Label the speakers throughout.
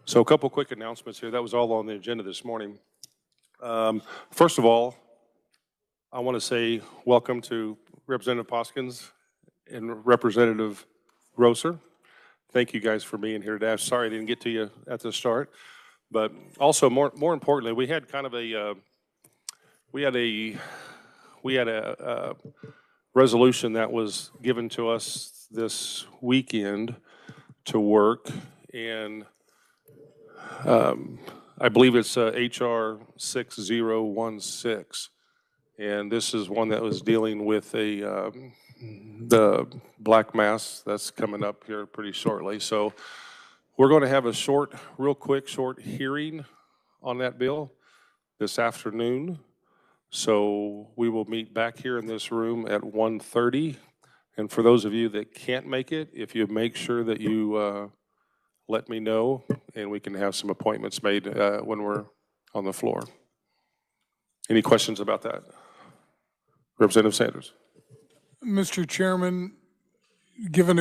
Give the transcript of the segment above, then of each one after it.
Speaker 1: So a couple quick announcements here. That was all on the agenda this morning. First of all, I want to say welcome to Representative Poskins and Representative Grosser. Thank you guys for being here today. I'm sorry I didn't get to you at the start, but also more importantly, we had kind of a resolution that was given to us this weekend to work, and I believe it's HR 6016, and this is one that was dealing with the Black Mass that's coming up here pretty shortly. So we're going to have a real quick hearing on that bill this afternoon. So we will meet back here in this room at 1:30. And for those of you that can't make it, if you make sure that you let me know, and we can have some appointments made when we're on the floor. Any questions about that? Representative Sanders.
Speaker 2: Mr. Chairman, given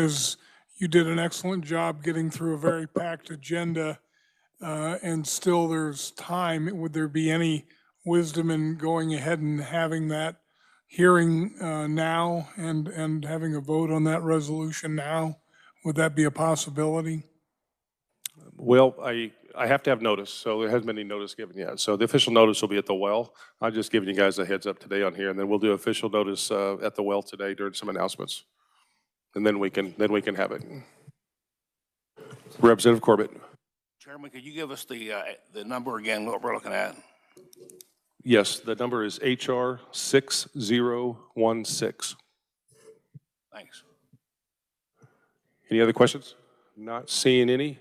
Speaker 2: you did an excellent job getting through a very packed agenda, and still there's time, would there be any wisdom in going ahead and having that hearing now and having a vote on that resolution now? Would that be a possibility?
Speaker 1: Well, I have to have notice, so there hasn't been any notice given yet. So the official notice will be at the well. I'm just giving you guys a heads up today on here, and then we'll do official notice at the well today during some announcements, and then we can have it. Representative Corbett.
Speaker 3: Chairman, could you give us the number again, what we're looking at?
Speaker 1: Yes, the number is HR 6016.
Speaker 3: Thanks.
Speaker 1: Any other questions? Not seeing any.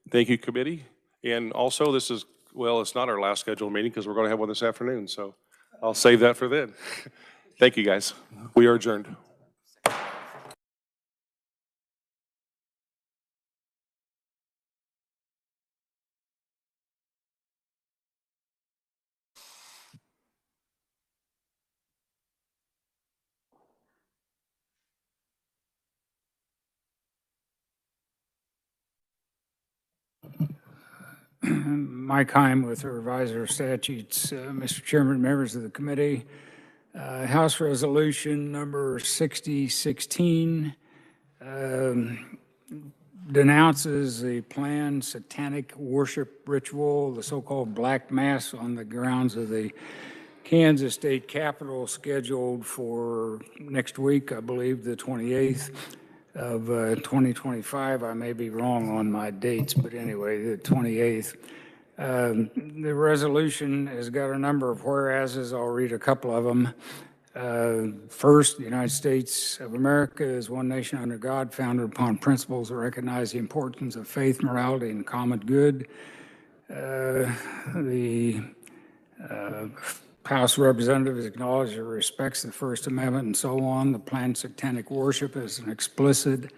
Speaker 1: Thank you, committee. And also, this is, well, it's not our last scheduled meeting because we're going to have one this afternoon, so I'll save that for then. Thank you, guys. We are adjourned.
Speaker 4: Mike Heim with the Revisor of Statutes. Mr. Chairman, members of the committee, House Resolution number 6016 denounces the planned satanic worship ritual, the so-called Black Mass, on the grounds of the Kansas State Capitol, scheduled for next week, I believe the 28th of 2025. I may be wrong on my dates, but anyway, the 28th. The resolution has got a number of whereases. I'll read a couple of them. First, the United States of America is one nation under God, founded upon principles that recognize the importance of faith, morality, and common good. The House of Representatives acknowledges and respects the First Amendment and so on. The planned satanic worship is an explicit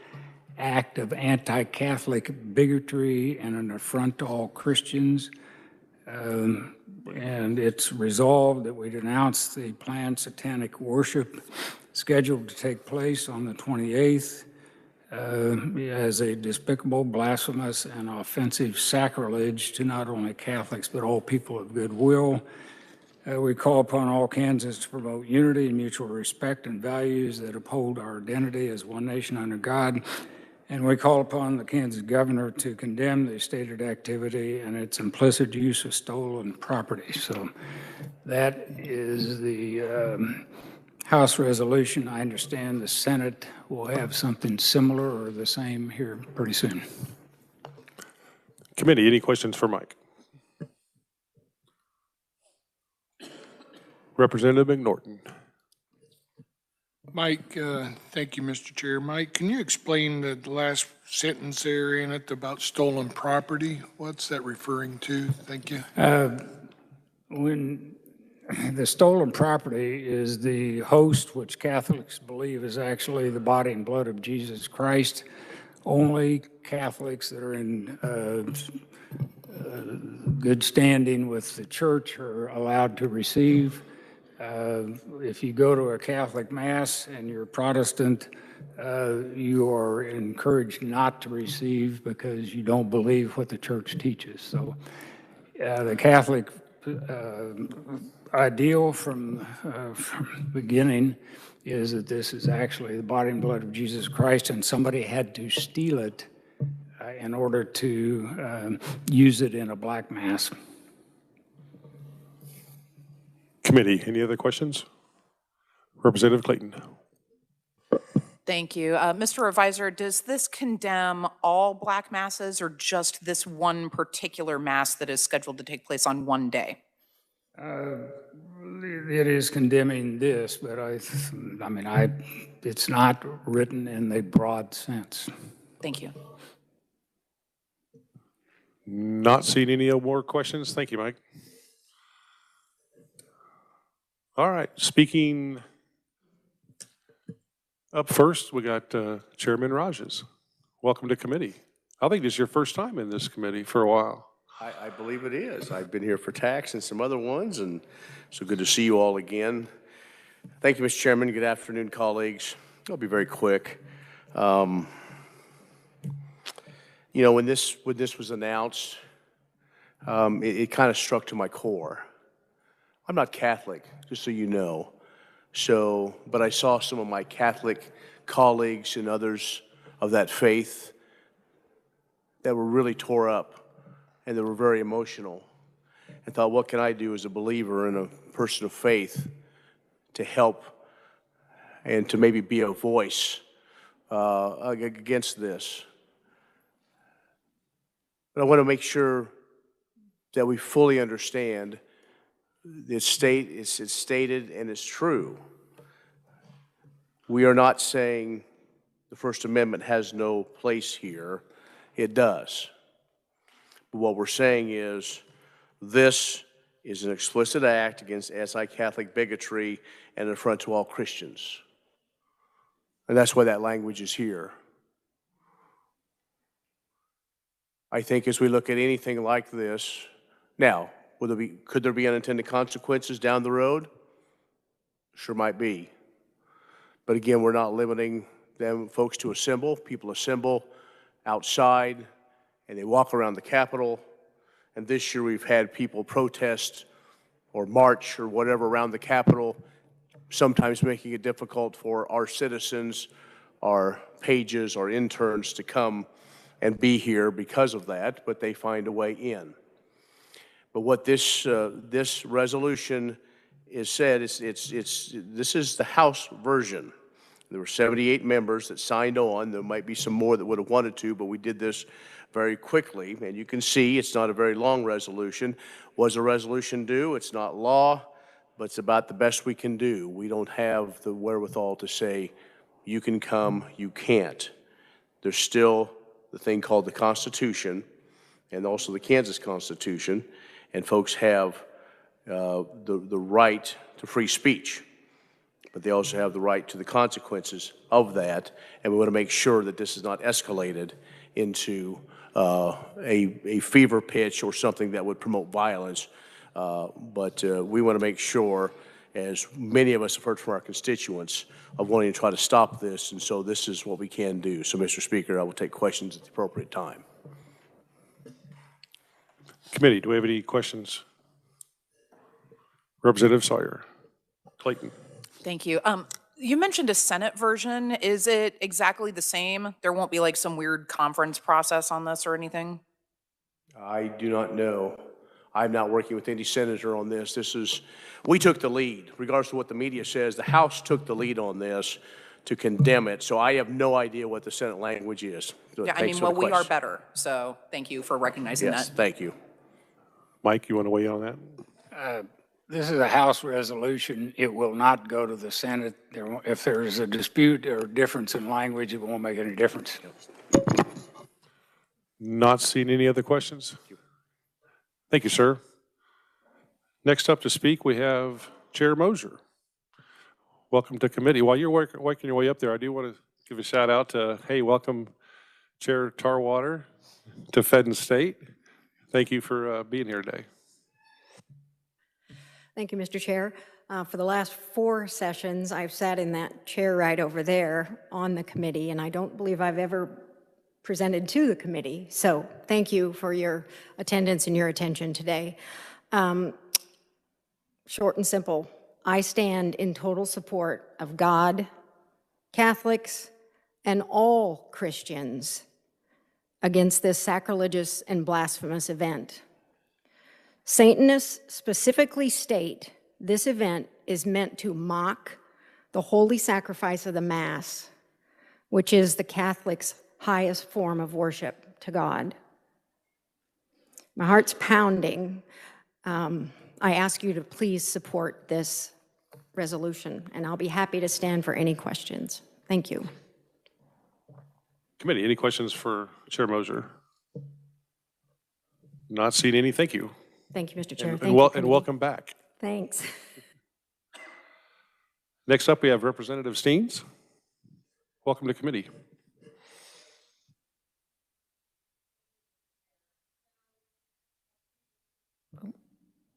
Speaker 4: act of anti-Catholic bigotry and an affront to all Christians. And it's resolved that we denounce the planned satanic worship scheduled to take place on the 28th as a despicable, blasphemous, and offensive sacrilege to not only Catholics but all people of goodwill. We call upon all Kansans to promote unity and mutual respect and values that uphold our identity as one nation under God. And we call upon the Kansas governor to condemn the stated activity and its implicit use of stolen property. So that is the House resolution. I understand the Senate will have something similar or the same here pretty soon.
Speaker 1: Committee, any questions for Mike? Representative McNorton.
Speaker 2: Mike, thank you, Mr. Chair. Mike, can you explain the last sentence there in it about stolen property? What's that referring to? Thank you.
Speaker 4: When the stolen property is the host, which Catholics believe is actually the body and blood of Jesus Christ, only Catholics that are in good standing with the church are allowed to receive. If you go to a Catholic Mass and you're Protestant, you are encouraged not to receive because you don't believe what the church teaches. So the Catholic ideal from the beginning is that this is actually the body and blood of Jesus Christ, and somebody had to steal it in order to use it in a black mass.
Speaker 1: Committee, any other questions? Representative Clayton.
Speaker 5: Thank you. Mr. Revisor, does this condemn all black masses or just this one particular mass that is scheduled to take place on one day?
Speaker 4: It is condemning this, but it's not written in the broad sense.
Speaker 5: Thank you.
Speaker 1: Not seeing any more questions. Thank you, Mike. All right, speaking up first, we got Chairman Rogers. Welcome to committee. I think this is your first time in this committee for a while.
Speaker 6: I believe it is. I've been here for tax and some other ones, and so good to see you all again. Thank you, Mr. Chairman. Good afternoon, colleagues. I'll be very quick. You know, when this was announced, it kind of struck to my core. I'm not Catholic, just so you know. But I saw some of my Catholic colleagues and others of that faith that were really tore up and they were very emotional, and thought, what can I do as a believer and a person of faith to help and to maybe be a voice against this? But I want to make sure that we fully understand it's stated and it's true. We are not saying the First Amendment has no place here. It does. But what we're saying is this is an explicit act against anti-Catholic bigotry and an affront to all Christians. And that's why that language is here. I think as we look at anything like this, now, could there be unintended consequences down the road? Sure might be. But again, we're not limiting them folks to assemble. People assemble outside and they walk around the Capitol. And this year we've had people protest or march or whatever around the Capitol, sometimes making it difficult for our citizens, our pages, our interns to come and be here because of that, but they find a way in. But what this resolution is said, this is the House version. There were 78 members that signed on. There might be some more that would have wanted to, but we did this very quickly. And you can see it's not a very long resolution. Was a resolution due? It's not law, but it's about the best we can do. We don't have the wherewithal to say, you can come, you can't. There's still the thing called the Constitution and also the Kansas Constitution, and folks have the right to free speech, but they also have the right to the consequences of that, and we want to make sure that this is not escalated into a fever pitch or something that would promote violence, but we want to make sure, as many of us have heard from our constituents, of wanting to try to stop this, and so this is what we can do. So, Mr. Speaker, I will take questions at the appropriate time.
Speaker 1: Committee, do we have any questions? Representative Sawyer. Clayton.
Speaker 5: Thank you. You mentioned a Senate version. Is it exactly the same? There won't be like some weird conference process on this or anything?
Speaker 6: I do not know. I'm not working with any senator on this. We took the lead. Regardless of what the media says, the House took the lead on this to condemn it. So I have no idea what the Senate language is. So
Speaker 5: Yeah, I mean, well, we are better. So thank you for recognizing
Speaker 6: Yes,
Speaker 5: that.
Speaker 6: thank you.
Speaker 1: Mike, you want to weigh in on that?
Speaker 4: This is a House resolution. It will not go to the Senate. If there's a dispute or difference in language, it won't make any difference.
Speaker 1: Not seeing any other questions? Thank you, sir. Next up to speak, we have Chair Mosier. Welcome to committee. While you're working your way up there, I do want to give a shout out to, hey, welcome Chair Tarwater to Fed and State. Thank you for being here today.
Speaker 7: Thank you, Mr. Chair. For the last 4 sessions, I've sat in that chair right over there on the committee, and I don't believe I've ever presented to the committee. So thank you for your attendance and your attention today. Short and simple, I stand in total support of God, Catholics, and all Christians against this sacrilegious and blasphemous event. Satanists specifically state this event is meant to mock the holy sacrifice of the Mass, which is the Catholics' highest form of worship to God. My heart's pounding. I ask you to please support this resolution, and I'll be happy to stand for any questions. Thank you.
Speaker 1: Committee, any questions for Chair Mosier? Not seeing any, thank you.
Speaker 7: Thank you, Mr. Chair.
Speaker 1: And
Speaker 7: Thank you,
Speaker 1: and
Speaker 7: committee.
Speaker 1: welcome back.
Speaker 7: Thanks.
Speaker 1: Next up, we have Representative Steens. Welcome to committee.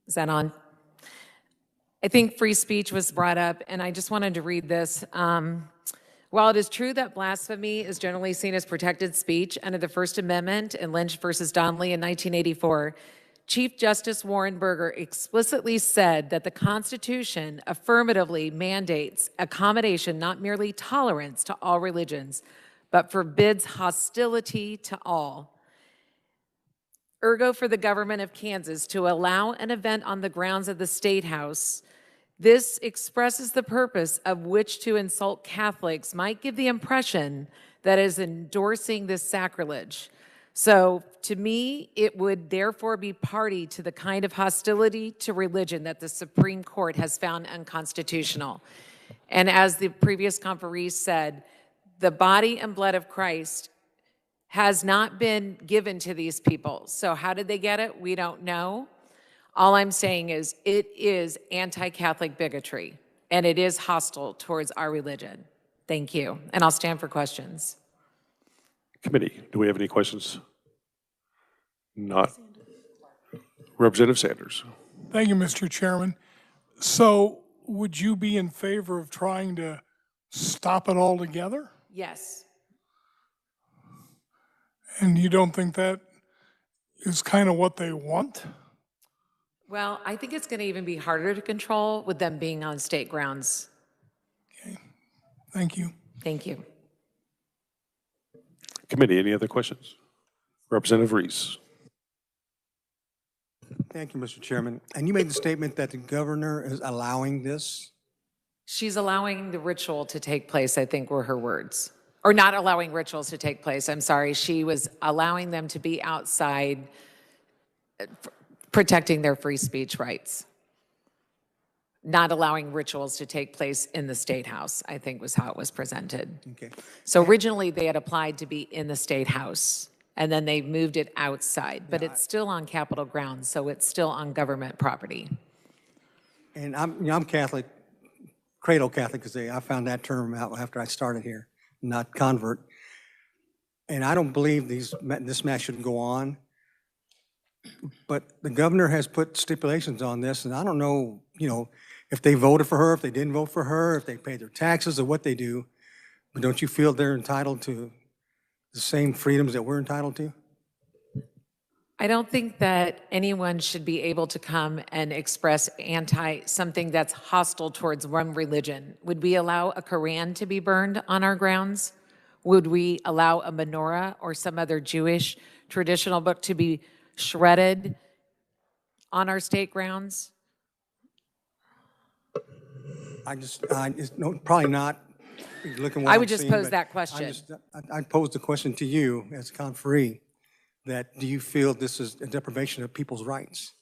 Speaker 8: Is that on? I think free speech was brought up, and I just wanted to read this. While it is true that blasphemy is generally seen as protected speech under the First Amendment in Lynch versus Donnelly in 1984, Chief Justice Warren Burger explicitly said that the Constitution affirmatively mandates accommodation, not merely tolerance to all religions, but forbids hostility to all. Ergo, for the government of Kansas to allow an event on the grounds of the State House, this expresses the purpose of which to insult Catholics might give the impression that is endorsing this sacrilege. So to me, it would therefore be party to the kind of hostility to religion that the Supreme Court has found unconstitutional. And as the previous conferee said, the body and blood of Christ has not been given to these people. So how did they get it? We don't know. All I'm saying is it is anti-Catholic bigotry, and it is hostile towards our religion. Thank you. And I'll stand for questions.
Speaker 1: Committee, do we have any questions? Not. Representative Sanders.
Speaker 2: Thank you, Mr. Chairman. So would you be in favor of trying to stop it altogether?
Speaker 8: Yes.
Speaker 2: And you don't think that is kind of what they want?
Speaker 8: Well, I think it's going to even be harder to control with them being on state grounds.
Speaker 2: Okay, thank you.
Speaker 8: Thank you.
Speaker 1: Committee, any other questions? Representative Reese.
Speaker 9: Thank you, Mr. Chairman. And you made the statement that the governor is allowing this?
Speaker 8: She's allowing the ritual to take place, I think were her words. Or not allowing rituals to take place, I'm sorry. She was allowing them to be outside, protecting their free speech rights. Not allowing rituals to take place in the State House, I think was how it was presented.
Speaker 9: Okay.
Speaker 8: So originally they had applied to be in the State House, and then they moved it outside, but it's still on Capitol grounds, so it's still on government property.
Speaker 9: And I'm Catholic, cradle Catholic, because I found that term out after I started here, not convert. And I don't believe this mass should go on. But the governor has put stipulations on this, and I don't know, if they voted for her, if they didn't vote for her, if they paid their taxes or what they do. But don't you feel they're entitled to the same freedoms that we're entitled to?
Speaker 8: I don't think that anyone should be able to come and express something that's hostile towards one religion. Would we allow a Quran to be burned on our grounds? Would we allow a menorah or some other Jewish traditional book to be shredded on our state grounds?
Speaker 9: No, probably not. Looking what
Speaker 8: I
Speaker 9: I'm
Speaker 8: would just
Speaker 9: seeing,
Speaker 8: pose
Speaker 9: but
Speaker 8: that question.
Speaker 9: I posed the question to you as a conferee, that do you feel this is a deprivation of people's rights?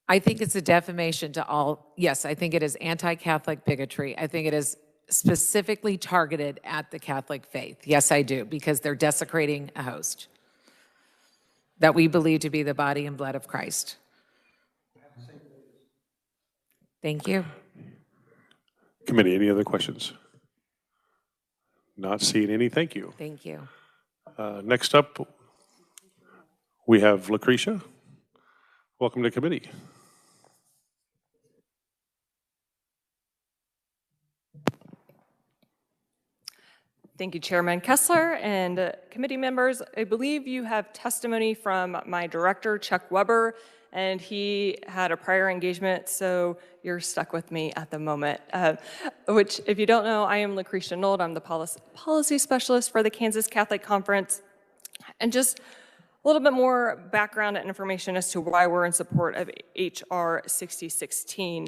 Speaker 8: I think it's a defamation to all. Yes, I think it is anti-Catholic bigotry. I think it is specifically targeted at the Catholic faith. Yes, I do, because they're desecrating a host that we believe to be the body and blood of Christ. Thank you.
Speaker 1: Committee, any other questions? Not seeing any, thank you.
Speaker 8: Thank you.
Speaker 1: Next up, we have Lucretia. Welcome to committee.
Speaker 10: Thank you, Chairman Kessler and committee members. I believe you have testimony from my director, Chuck Weber, and he had a prior engagement, so you're stuck with me at the moment. Which, if you don't know, I am Lucretia Nold. I'm the policy specialist for the Kansas Catholic Conference. And just a little bit more background and information as to why we're in support of H.R. 6016.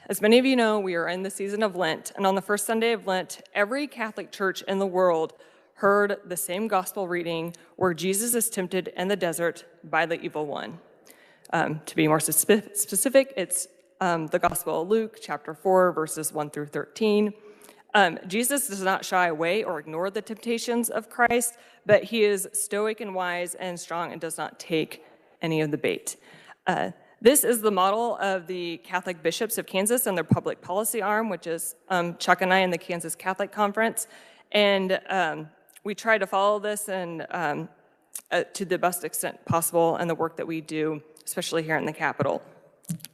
Speaker 10: As many of you know, we are in the season of Lent, and on the first Sunday of Lent, every Catholic church in the world heard the same gospel reading where Jesus is tempted in the desert by the evil one. To be more specific, it's the Gospel of Luke, chapter 4, verses 1 through 13. Jesus does not shy away or ignore the temptations of Christ, but he is stoic and wise and strong and does not take any of the bait. This is the model of the Catholic bishops of Kansas and their public policy arm, which is Chuck and I in the Kansas Catholic Conference. And we try to follow this and to the best extent possible in the work that we do, especially here in the Capitol.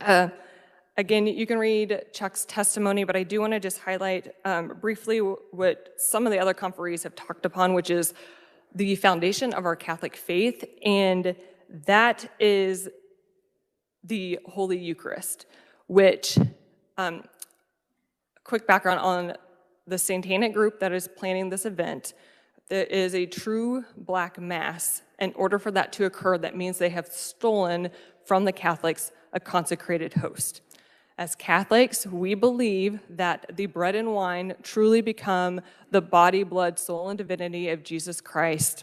Speaker 10: Again, you can read Chuck's testimony, but I do want to just highlight briefly what some of the other conferees have talked upon, which is the foundation of our Catholic faith, and that is the Holy Eucharist, which, quick background on the Satanic group that is planning this event. There is a true black mass. In order for that to occur, that means they have stolen from the Catholics a consecrated host. As Catholics, we believe that the bread and wine truly become the body, blood, soul, and divinity of Jesus Christ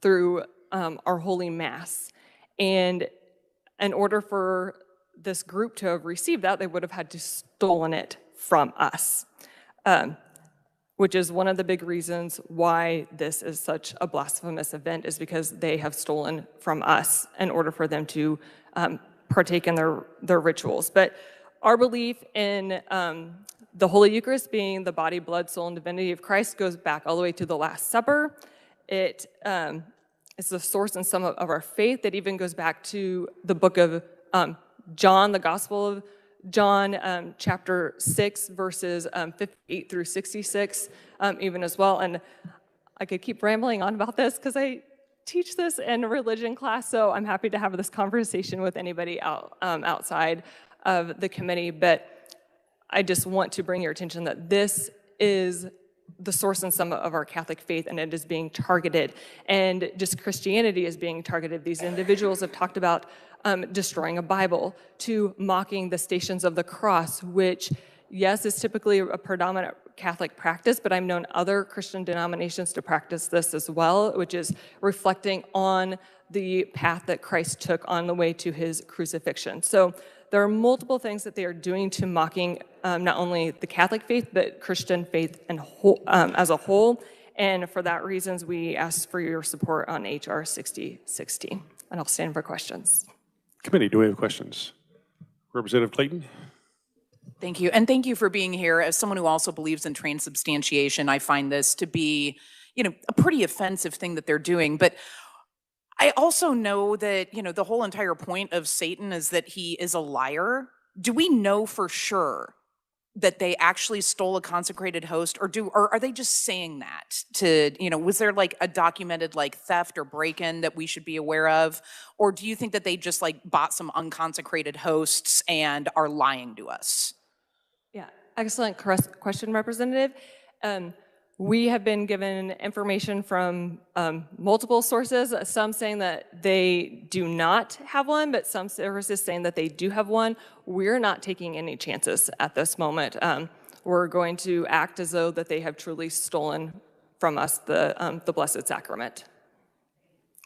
Speaker 10: through our Holy Mass. And in order for this group to have received that, they would have had to stolen it from us, which is one of the big reasons why this is such a blasphemous event, is because they have stolen from us in order for them to partake in their rituals. But our belief in the Holy Eucharist being the body, blood, soul, and divinity of Christ goes back all the way to the Last Supper. It is the source and sum of our faith. It even goes back to the book of John, the Gospel of John, chapter 6, verses 58 through 66, even as well. And I could keep rambling on about this because I teach this in a religion class, so I'm happy to have this conversation with anybody outside of the committee. But I just want to bring your attention that this is the source and sum of our Catholic faith, and it is being targeted. And just Christianity is being targeted. These individuals have talked about destroying a Bible, to mocking the Stations of the Cross, which, yes, is typically a predominant Catholic practice, but I've known other Christian denominations to practice this as well, which is reflecting on the path that Christ took on the way to his crucifixion. So there are multiple things that they are doing to mocking not only the Catholic faith, but Christian faith as a whole. And for that reasons, we ask for your support on H.R. 6060. And I'll stand for questions.
Speaker 1: Committee, do we have questions? Representative Clayton?
Speaker 5: Thank you. And thank you for being here. As someone who also believes in transubstantiation, I find this to be, a pretty offensive thing that they're doing. But I also know that, the whole entire point of Satan is that he is a liar. Do we know for sure that they actually stole a consecrated host, or are they just saying that to, was there like a documented theft or break-in that we should be aware of? Or do you think that they just bought some unconsecrated hosts and are lying to us?
Speaker 10: Yeah, excellent question, Representative. We have been given information from multiple sources, some saying that they do not have one, but some sources saying that they do have one. We're not taking any chances at this moment. We're going to act as though that they have truly stolen from us the Blessed Sacrament.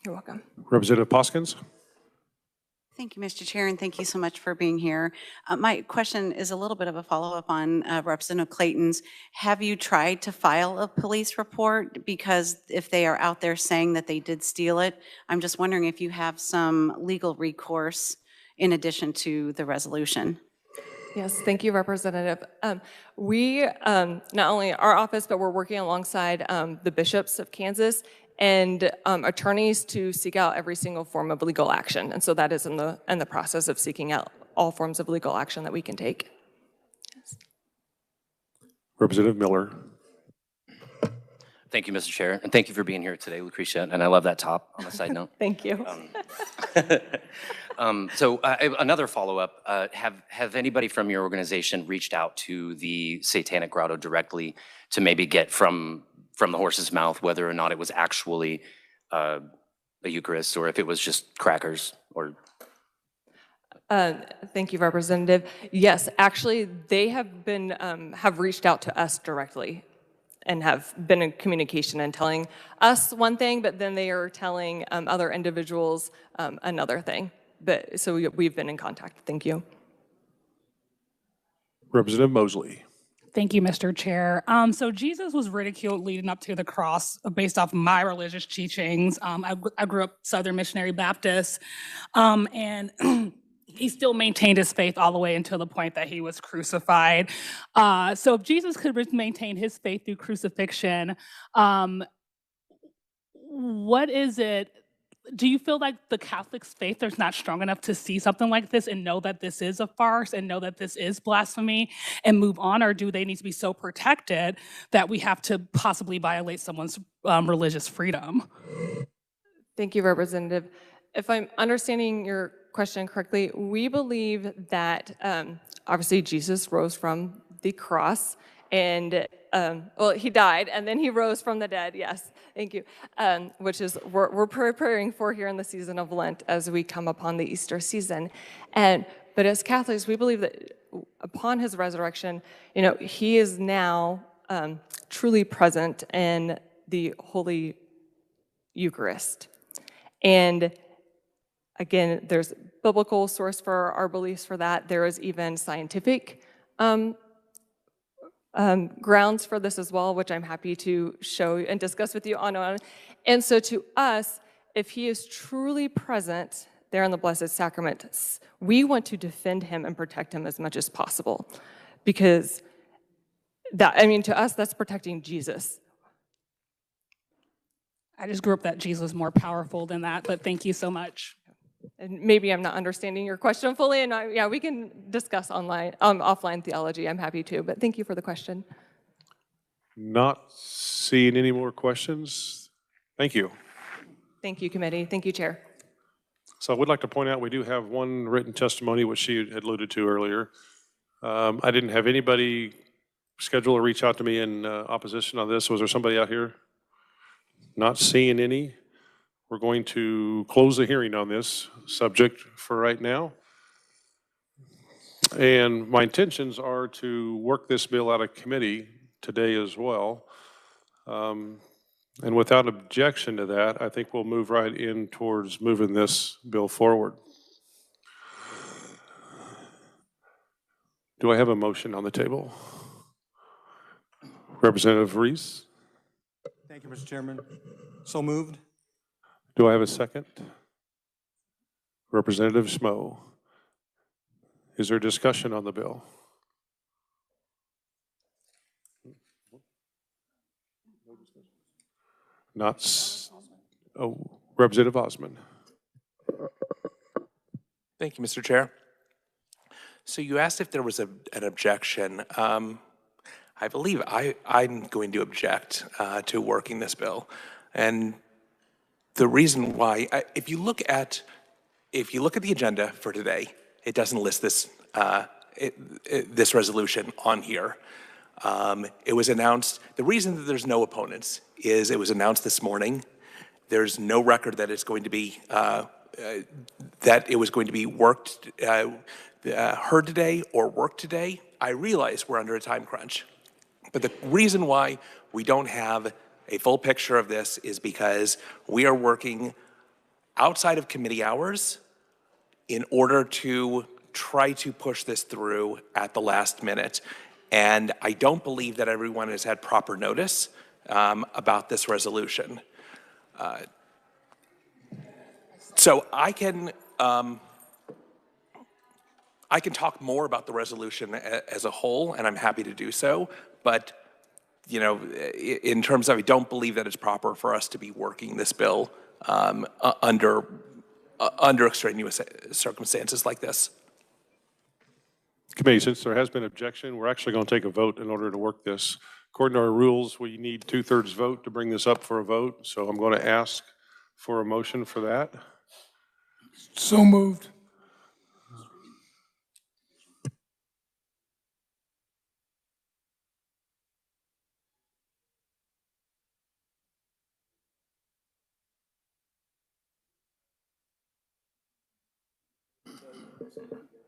Speaker 10: You're welcome.
Speaker 1: Representative Poskins?
Speaker 11: Thank you, Mr. Chair, and thank you so much for being here. My question is a little bit of a follow-up on Representative Clayton's. Have you tried to file a police report? Because if they are out there saying that they did steal it, I'm just wondering if you have some legal recourse in addition to the resolution.
Speaker 10: Yes, thank you, Representative. We, not only our office, but we're working alongside the bishops of Kansas and attorneys to seek out every single form of legal action. And so that is in the process of seeking out all forms of legal action that we can take. Yes.
Speaker 1: Representative Miller.
Speaker 12: Thank you, Mr. Chair, and thank you for being here today, Lucretia, and I love that top on a side note.
Speaker 10: Thank you.
Speaker 12: So another follow-up, have anybody from your organization reached out to the Satanic Grotto directly to maybe get from the horse's mouth whether or not it was actually a Eucharist or if it was just crackers or?
Speaker 10: Thank you, Representative. Yes, actually, they have been have reached out to us directly and have been in communication and telling us one thing, but then they are telling other individuals another thing. But so we've been in contact. Thank you.
Speaker 1: Representative Mosley.
Speaker 13: Thank you, Mr. Chair. So Jesus was ridiculed leading up to the cross based off my religious teachings. I grew up Southern Missionary Baptist, and he still maintained his faith all the way until the point that he was crucified. So if Jesus could maintain his faith through crucifixion, what is it? Do you feel like the Catholic's faith is not strong enough to see something like this and know that this is a farce and know that this is blasphemy and move on? Or do they need to be so protected that we have to possibly violate someone's religious freedom?
Speaker 10: Thank you, Representative. If I'm understanding your question correctly, we believe that obviously Jesus rose from the cross and well, he died and then he rose from the dead. Yes, thank you. Which is we're preparing for here in the season of Lent as we come upon the Easter season. But as Catholics, we believe that upon his resurrection, he is now truly present in the Holy Eucharist. And again, there's biblical source for our beliefs for that. There is even scientific grounds for this as well, which I'm happy to show and discuss with you on. And so to us, if he is truly present there in the Blessed Sacrament, we want to defend him and protect him as much as possible. Because to us, that's protecting Jesus.
Speaker 13: I just grew up that Jesus was more powerful than that, but thank you so much.
Speaker 10: And maybe I'm not understanding your question fully, and yeah, we can discuss offline theology. I'm happy to, but thank you for the question.
Speaker 1: Not seeing any more questions. Thank you.
Speaker 10: Thank you, committee. Thank you, Chair.
Speaker 1: So I would like to point out we do have one written testimony, which she had alluded to earlier. I didn't have anybody schedule or reach out to me in opposition on this. Was there somebody out here? Not seeing any. We're going to close the hearing on this subject for right now. And my intentions are to work this bill out of committee today as well. And without objection to that, I think we'll move right in towards moving this bill forward. Do I have a motion on the table? Representative Reese?
Speaker 9: Thank you, Mr. Chairman. So moved.
Speaker 1: Do I have a second? Representative Schmo. Is there discussion on the bill? Representative Osmond.
Speaker 14: Thank you, Mr. Chair. So you asked if there was an objection. I believe I'm going to object to working this bill. And the reason why, if you look at the agenda for today, it doesn't list this this resolution on here. It was announced. The reason that there's no opponents is it was announced this morning. There's no record that it's going to be that it was going to be worked, heard today or worked today. I realize we're under a time crunch, but the reason why we don't have a full picture of this is because we are working outside of committee hours in order to try to push this through at the last minute. And I don't believe that everyone has had proper notice about this resolution. So I can talk more about the resolution as a whole, and I'm happy to do so, but in terms of, I don't believe that it's proper for us to be working this bill under extraneous circumstances like this.
Speaker 1: Committee, since there has been objection, we're actually going to take a vote in order to work this. According to our rules, we need 2/3 vote to bring this up for a vote. So I'm going to ask for a motion for that.
Speaker 2: So moved.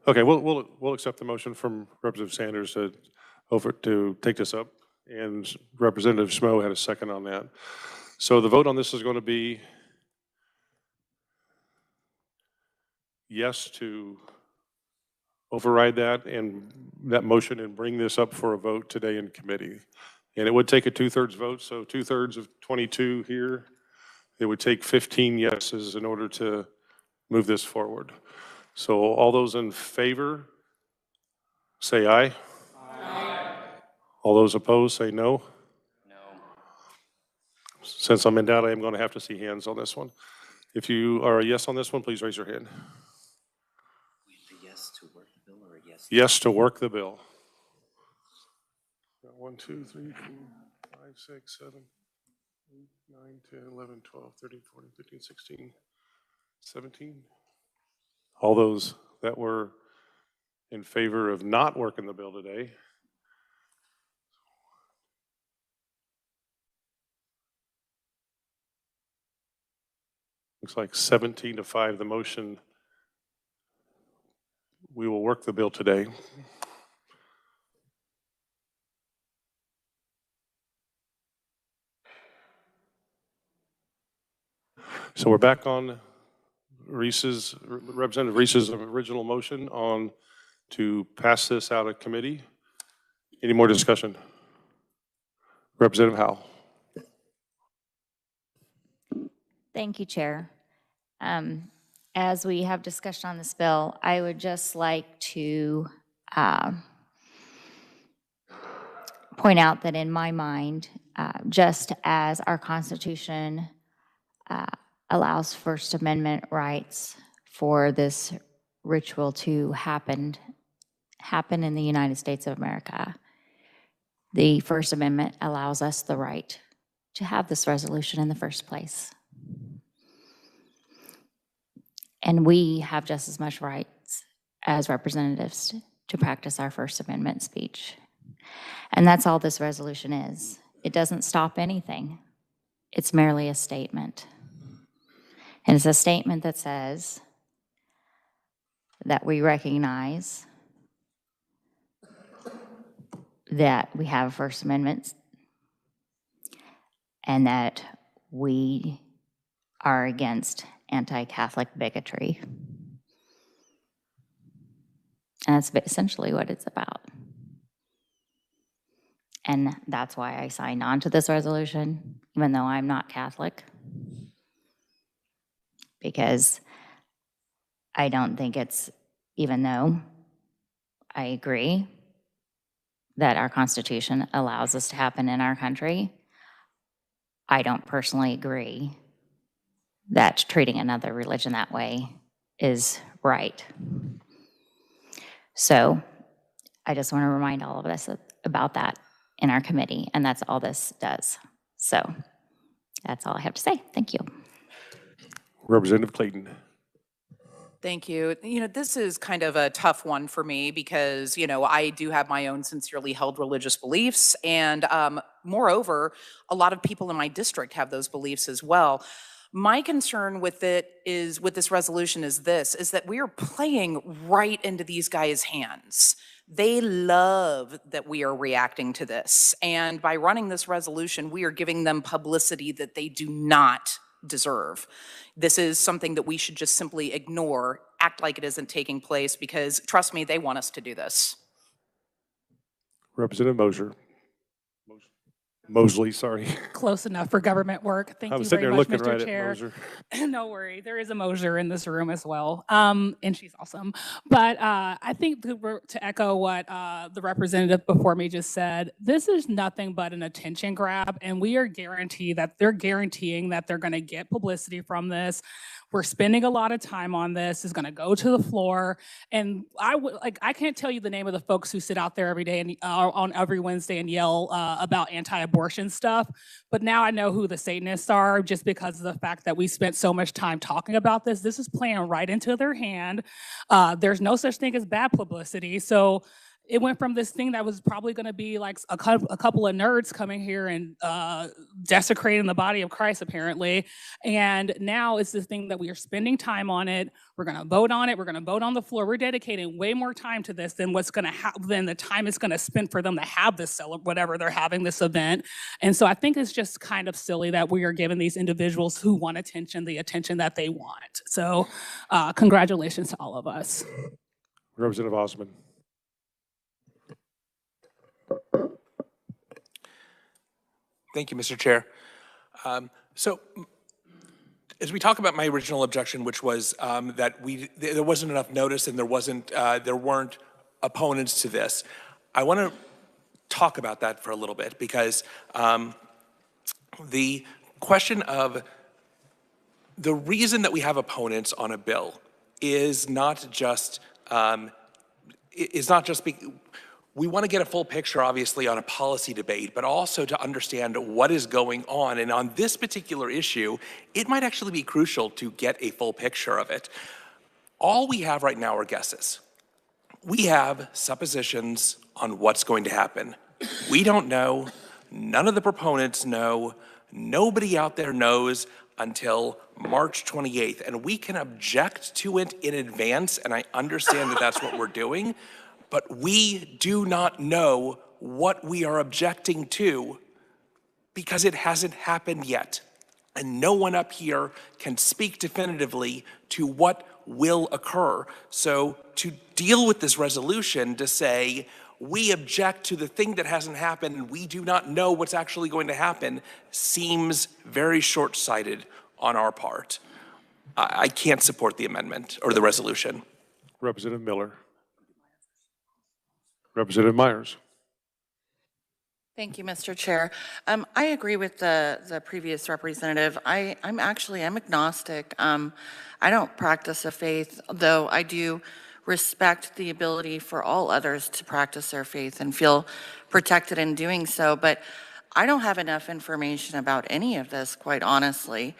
Speaker 1: Okay, we'll accept the motion from Representative Sanders to take this up, and Representative Schmo had a second on that. So the vote on this is going to be yes to override that motion and bring this up for a vote today in committee. And it would take a 2/3 vote, so 2/3 of 22 here. It would take 15 yeses in order to move this forward. So all those in favor, say aye. Aye. All those opposed, say no.
Speaker 12: No.
Speaker 1: Since I'm in doubt, I am going to have to see hands on this one. If you are a yes on this one, please raise your hand.
Speaker 12: Yes to work the bill or a yes?
Speaker 1: Yes to work the bill. 1, 2, 3, 4, 5, 6, 7, 8, 9, 10, 11, 12, 13, 14, 15, 16, 17. All those that were in favor of not working the bill today. Looks like 17-5, the motion. We will work the bill today. So we're back on Representative Reese's original motion on to pass this out of committee. Any more discussion? Representative Howell.
Speaker 15: Thank you, Chair. As we have discussion on this bill, I would just like to point out that in my mind, just as our Constitution allows First Amendment rights for this ritual to happen in the United States of America, the First Amendment allows us the right to have this resolution in the first place. And we have just as much rights as representatives to practice our First Amendment speech. And that's all this resolution is. It doesn't stop anything. It's merely a statement. And it's a statement that says that we recognize that we have First Amendment and that we are against anti-Catholic bigotry. And that's essentially what it's about. And that's why I signed on to this resolution, even though I'm not Catholic, because I don't think it's, even though I agree that our Constitution allows this to happen in our country, I don't personally agree that treating another religion that way is right. So I just want to remind all of us about that in our committee, and that's all this does. So that's all I have to say. Thank you.
Speaker 1: Representative Clayton.
Speaker 5: Thank you. This is kind of a tough one for me because, I do have my own sincerely held religious beliefs. And moreover, a lot of people in my district have those beliefs as well. My concern with this resolution is that we are playing right into these guys' hands. They love that we are reacting to this. And by running this resolution, we are giving them publicity that they do not deserve. This is something that we should just simply ignore, act like it isn't taking place, because trust me, they want us to do this.
Speaker 1: Representative Mosley, sorry.
Speaker 13: Close enough for government work. Thank
Speaker 1: I
Speaker 13: you
Speaker 1: was sitting
Speaker 13: very
Speaker 1: there
Speaker 13: much,
Speaker 1: looking
Speaker 13: Mr.
Speaker 1: right at
Speaker 13: Chair.
Speaker 1: Moser.
Speaker 13: No worry, there is a Moser in this room as well, and she's awesome. But I think to echo what the representative before me just said, this is nothing but an attention grab, and we are they're guaranteeing that they're going to get publicity from this. We're spending a lot of time on this. It's going to go to the floor. And I can't tell you the name of the folks who sit out there every day and on every Wednesday and yell about anti-abortion stuff. But now I know who the Satanists are just because of the fact that we spent so much time talking about this. This is playing right into their hand. There's no such thing as bad publicity. So it went from this thing that was probably going to be like a couple of nerds coming here and desecrating the body of Christ, apparently. And now it's this thing that we are spending time on it. We're going to vote on it. We're going to vote on the floor. We're dedicating way more time to this than what's going to happen, than the time it's going to spend for them to have this whatever they're having this event. And so I think it's just kind of silly that we are giving these individuals who want attention the attention that they want. So congratulations to all of us.
Speaker 1: Representative Osmond.
Speaker 14: Thank you, Mr. Chair. So as we talk about my original objection, which was that there wasn't enough notice and there weren't opponents to this, I want to talk about that for a little bit because the question of the reason that we have opponents on a bill is not just we want to get a full picture, obviously, on a policy debate, but also to understand what is going on. And on this particular issue, it might actually be crucial to get a full picture of it. All we have right now are guesses. We have suppositions on what's going to happen. We don't know. None of the proponents know. Nobody out there knows until March 28th. And we can object to it in advance, and I understand that that's what we're doing. But we do not know what we are objecting to because it hasn't happened yet. And no one up here can speak definitively to what will occur. So to deal with this resolution, to say we object to the thing that hasn't happened and we do not know what's actually going to happen, seems very short-sighted on our part. I can't support the amendment or the resolution.
Speaker 1: Representative Miller. Representative Myers.
Speaker 16: Thank you, Mr. Chair. I agree with the previous representative. I'm agnostic. I don't practice a faith, though I do respect the ability for all others to practice their faith and feel protected in doing so. But I don't have enough information about any of this, quite honestly.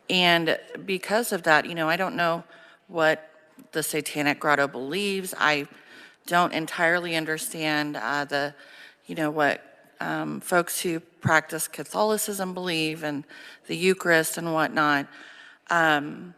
Speaker 16: And because of that, I don't know what the Satanic Grotto believes. I don't entirely understand what folks who practice Catholicism believe and the Eucharist and whatnot. And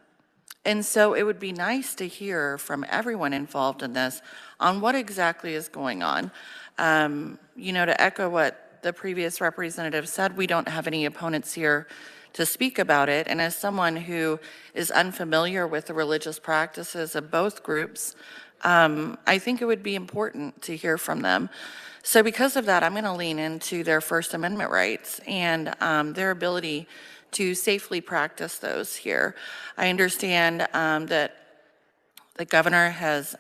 Speaker 16: so it would be nice to hear from everyone involved in this on what exactly is going on. To echo what the previous representative said, we don't have any opponents here to speak about it. And as someone who is unfamiliar with the religious practices of both groups, I think it would be important to hear from them. So because of that, I'm going to lean into their First Amendment rights and their ability to safely practice those here. I understand that the governor has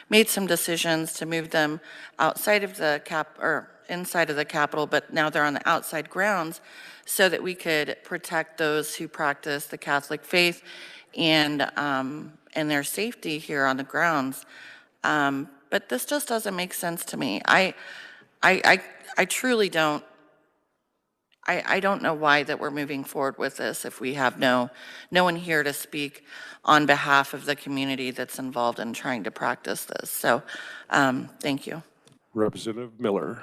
Speaker 16: made some decisions to move them outside of the inside of the Capitol, but now they're on the outside grounds so that we could protect those who practice the Catholic faith and their safety here on the grounds. But this just doesn't make sense to me. I truly don't. I don't know why that we're moving forward with this if we have no one here to speak on behalf of the community that's involved in trying to practice this. So, thank you.
Speaker 1: Representative Miller.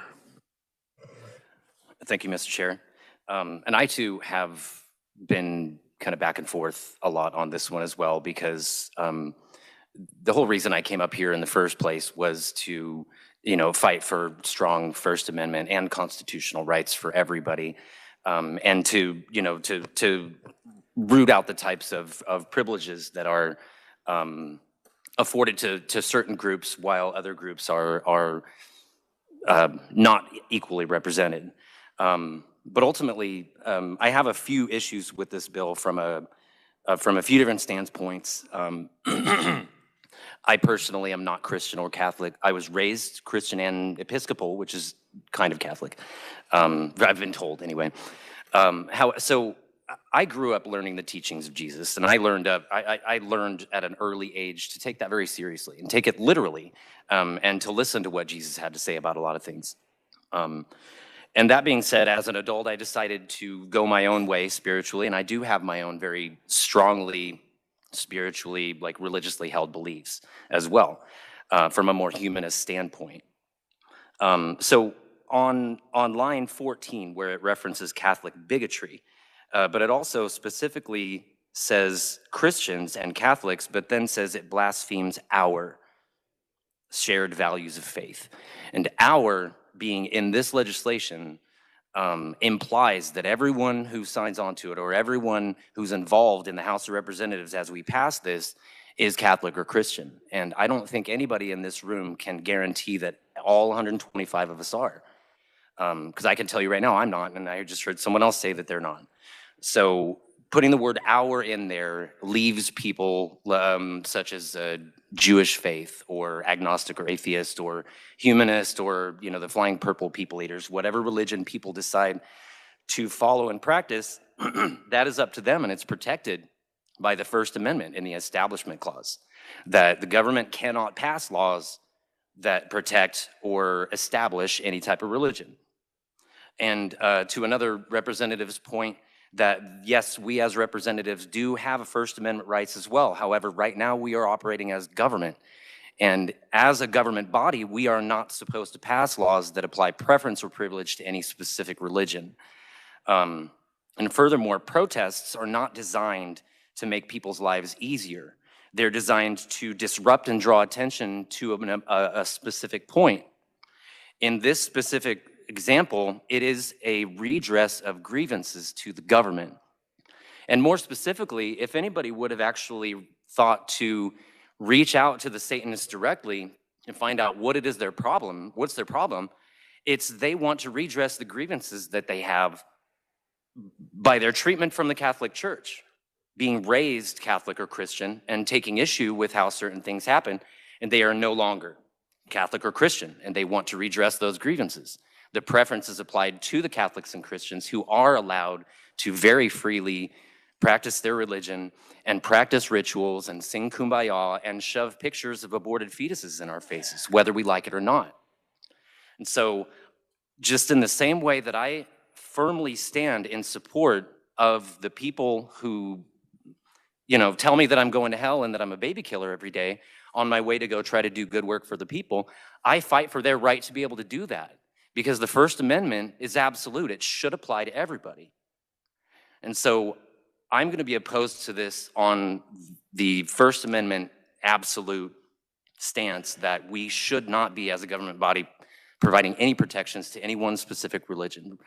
Speaker 12: Thank you, Mr. Chair. And I too have been kind of back and forth a lot on this one as well, because the whole reason I came up here in the first place was to, fight for strong First Amendment and constitutional rights for everybody, and to root out the types of privileges that are afforded to certain groups while other groups are not equally represented. But ultimately, I have a few issues with this bill from a few different standpoints. I personally am not Christian or Catholic. I was raised Christian and Episcopal, which is kind of Catholic. I've been told anyway. So I grew up learning the teachings of Jesus, and I learned at an early age to take that very seriously and take it literally, and to listen to what Jesus had to say about a lot of things. And that being said, as an adult, I decided to go my own way spiritually, and I do have my own very strongly spiritually, like religiously held beliefs as well, from a more humanist standpoint. So on line 14, where it references Catholic bigotry, but it also specifically says Christians and Catholics, but then says it blasphemes our shared values of faith. And our being in this legislation implies that everyone who signs on to it or everyone who's involved in the House of Representatives as we pass this is Catholic or Christian. And I don't think anybody in this room can guarantee that all 125 of us are. Because I can tell you right now, I'm not, and I just heard someone else say that they're not. So putting the word our in there leaves people such as Jewish faith or agnostic or atheist or humanist or, you know, the flying purple people eaters, whatever religion people decide to follow and practice, that is up to them, and it's protected by the First Amendment in the Establishment Clause, that the government cannot pass laws that protect or establish any type of religion. And to another representative's point, that yes, we as representatives do have a First Amendment rights as well. However, right now we are operating as government. And as a government body, we are not supposed to pass laws that apply preference or privilege to any specific religion. And furthermore, protests are not designed to make people's lives easier. They're designed to disrupt and draw attention to a specific point. In this specific example, it is a redress of grievances to the government. And more specifically, if anybody would have actually thought to reach out to the Satanists directly and find out what it is their problem, what's their problem, it's they want to redress the grievances that they have by their treatment from the Catholic Church, being raised Catholic or Christian and taking issue with how certain things happen, and they are no longer Catholic or Christian, and they want to redress those grievances. The preference is applied to the Catholics and Christians who are allowed to very freely practice their religion and practice rituals and sing kumbaya and shove pictures of aborted fetuses in our faces, whether we like it or not. And so just in the same way that I firmly stand in support of the people who, you know, tell me that I'm going to hell and that I'm a baby killer every day on my way to go try to do good work for the people, I fight for their right to be able to do that. Because the First Amendment is absolute. It should apply to everybody. And so I'm going to be opposed to this on the First Amendment absolute stance that we should not be, as a government body, providing any protections to any one specific religion,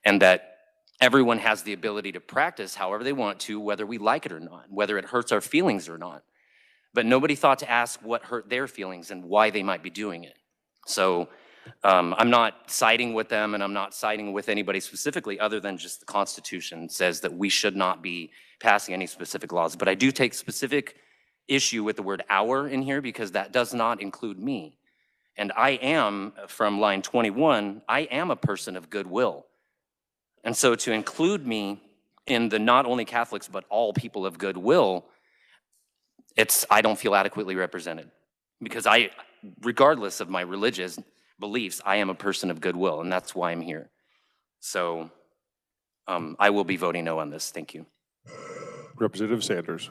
Speaker 12: and that everyone has the ability to practice however they want to, whether we like it or not, whether it hurts our feelings or not. But nobody thought to ask what hurt their feelings and why they might be doing it. So I'm not siding with them, and I'm not siding with anybody specifically other than just the Constitution says that we should not be passing any specific laws. But I do take specific issue with the word our in here because that does not include me. And I am, from line 21, I am a person of goodwill. And so to include me in the not only Catholics but all people of goodwill, I don't feel adequately represented. Because regardless of my religious beliefs, I am a person of goodwill, and that's why I'm here. So I will be voting no on this. Thank you.
Speaker 1: Representative Sanders.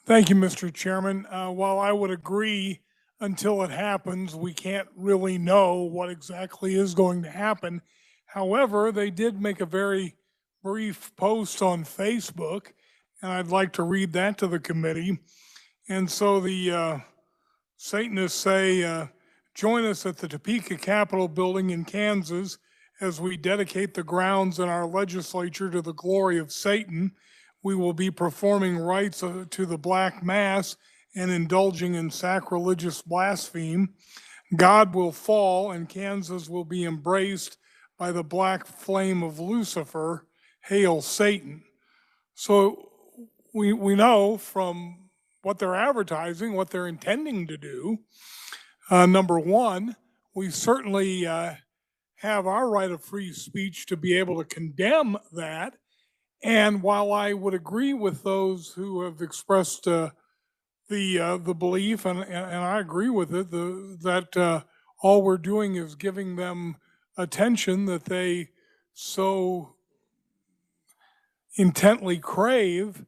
Speaker 2: Thank you, Mr. Chairman. While I would agree until it happens, we can't really know what exactly is going to happen. However, they did make a very brief post on Facebook, and I'd like to read that to the committee. And so the Satanists say, join us at the Topeka Capitol building in Kansas as we dedicate the grounds in our legislature to the glory of Satan. We will be performing rites to the Black Mass and indulging in sacrilegious blaspheme. God will fall and Kansas will be embraced by the black flame of Lucifer. Hail Satan. So we know from what they're advertising, what they're intending to do. Number one, we certainly have our right of free speech to be able to condemn that. And while I would agree with those who have expressed the belief, and I agree with it, that all we're doing is giving them attention that they so intently crave,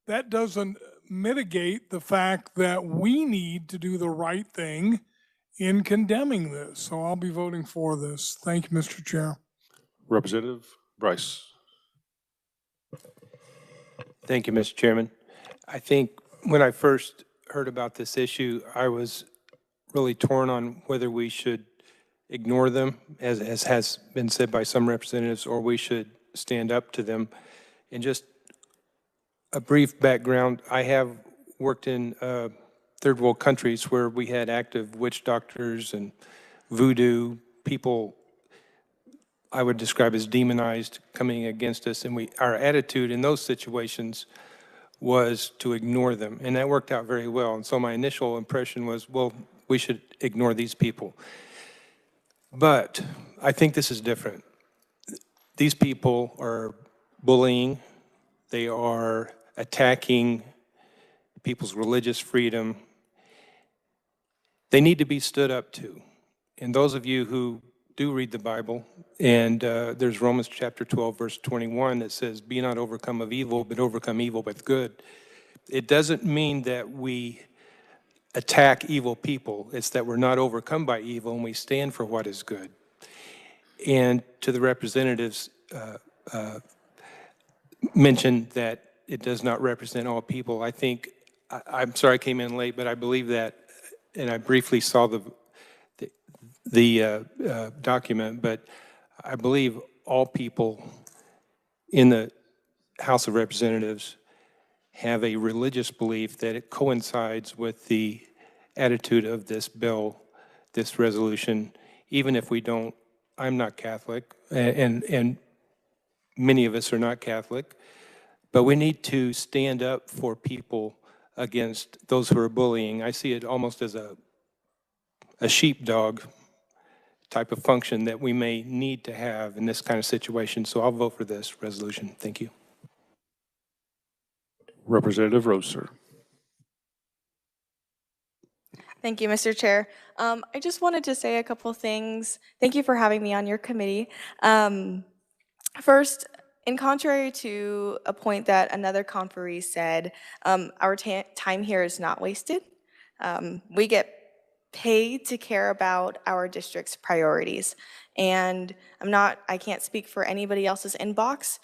Speaker 2: that doesn't mitigate the fact that we need to do the right thing in condemning this. So I'll be voting for this. Thank you, Mr. Chair.
Speaker 1: Representative Bryce.
Speaker 17: Thank you, Mr. Chairman. I think when I first heard about this issue, I was really torn on whether we should ignore them, as has been said by some representatives, or we should stand up to them. And just a brief background, I have worked in third world countries where we had active witch doctors and voodoo people I would describe as demonized coming against us, and our attitude in those situations was to ignore them, and that worked out very well. And so my initial impression was, well, we should ignore these people. But I think this is different. These people are bullying, they are attacking people's religious freedom. They need to be stood up to. And those of you who do read the Bible, and there's Romans chapter 12, verse 21 that says, be not overcome of evil, but overcome evil with good. It doesn't mean that we attack evil people. It's that we're not overcome by evil and we stand for what is good. And to the representatives mentioned that it does not represent all people. I think, I'm sorry I came in late, but I believe that, and I briefly saw the document, but I believe all people in the House of Representatives have a religious belief that it coincides with the attitude of this bill, this resolution, even if we don't. I'm not Catholic, and many of us are not Catholic, but we need to stand up for people against those who are bullying. I see it almost as a sheepdog type of function that we may need to have in this kind of situation. So I'll vote for this resolution. Thank you.
Speaker 1: Representative Roser.
Speaker 18: Thank you, Mr. Chair. I just wanted to say a couple things. Thank you for having me on your committee. First, in contrary to a point that another conferee said, our time here is not wasted. We get paid to care about our district's priorities. And I can't speak for anybody else's inbox,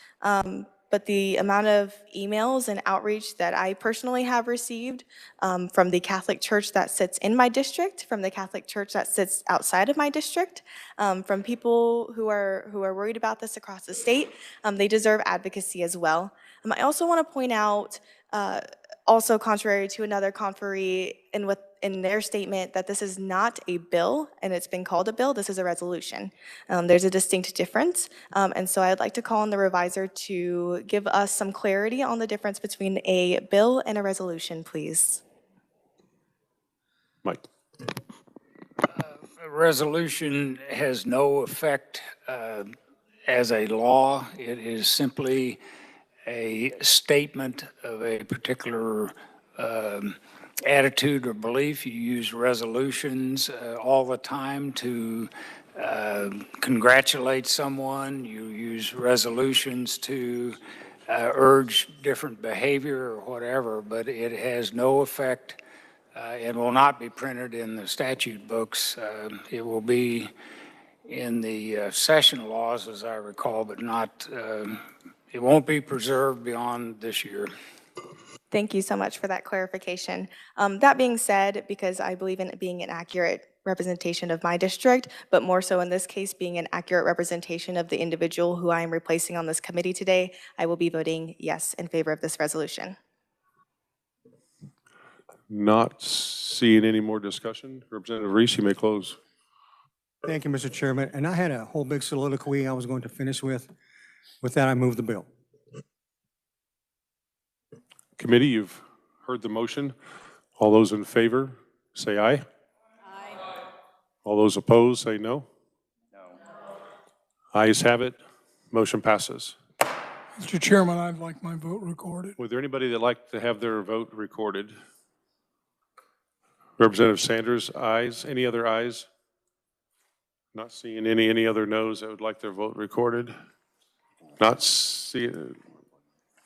Speaker 18: but the amount of emails and outreach that I personally have received from the Catholic Church that sits in my district, from the Catholic Church that sits outside of my district, from people who are worried about this across the state, they deserve advocacy as well. I also want to point out, also contrary to another conferee in their statement, that this is not a bill, and it's been called a bill. This is a resolution. There's a distinct difference, and so I'd like to call on the reviser to give us some clarity on the difference between a bill and a resolution, please.
Speaker 1: Mike.
Speaker 4: A resolution has no effect as a law. It is simply a statement of a particular attitude or belief. You use resolutions all the time to congratulate someone. You use resolutions to urge different behavior or whatever, but it has no effect and will not be printed in the statute books. It will be in the session laws, as I recall, but not, it won't be preserved beyond this year.
Speaker 18: Thank you so much for that clarification. That being said, because I believe in it being an accurate representation of my district, but more so in this case being an accurate representation of the individual who I am replacing on this committee today, I will be voting yes in favor of this resolution.
Speaker 1: Not seeing any more discussion. Representative Reese, you may close.
Speaker 9: Thank you, Mr. Chairman. And I had a whole big soliloquy I was going to finish with. With that, I move the bill.
Speaker 1: Committee, you've heard the motion. All those in favor, say aye. Aye. All those opposed, say no. No. Ayes have it. Motion passes.
Speaker 2: Mr. Chairman, I'd like my vote recorded.
Speaker 1: Would there anybody that'd like to have their vote recorded? Representative Sanders, ayes. Any other ayes? Not seeing any other noes that would like their vote recorded? Not see,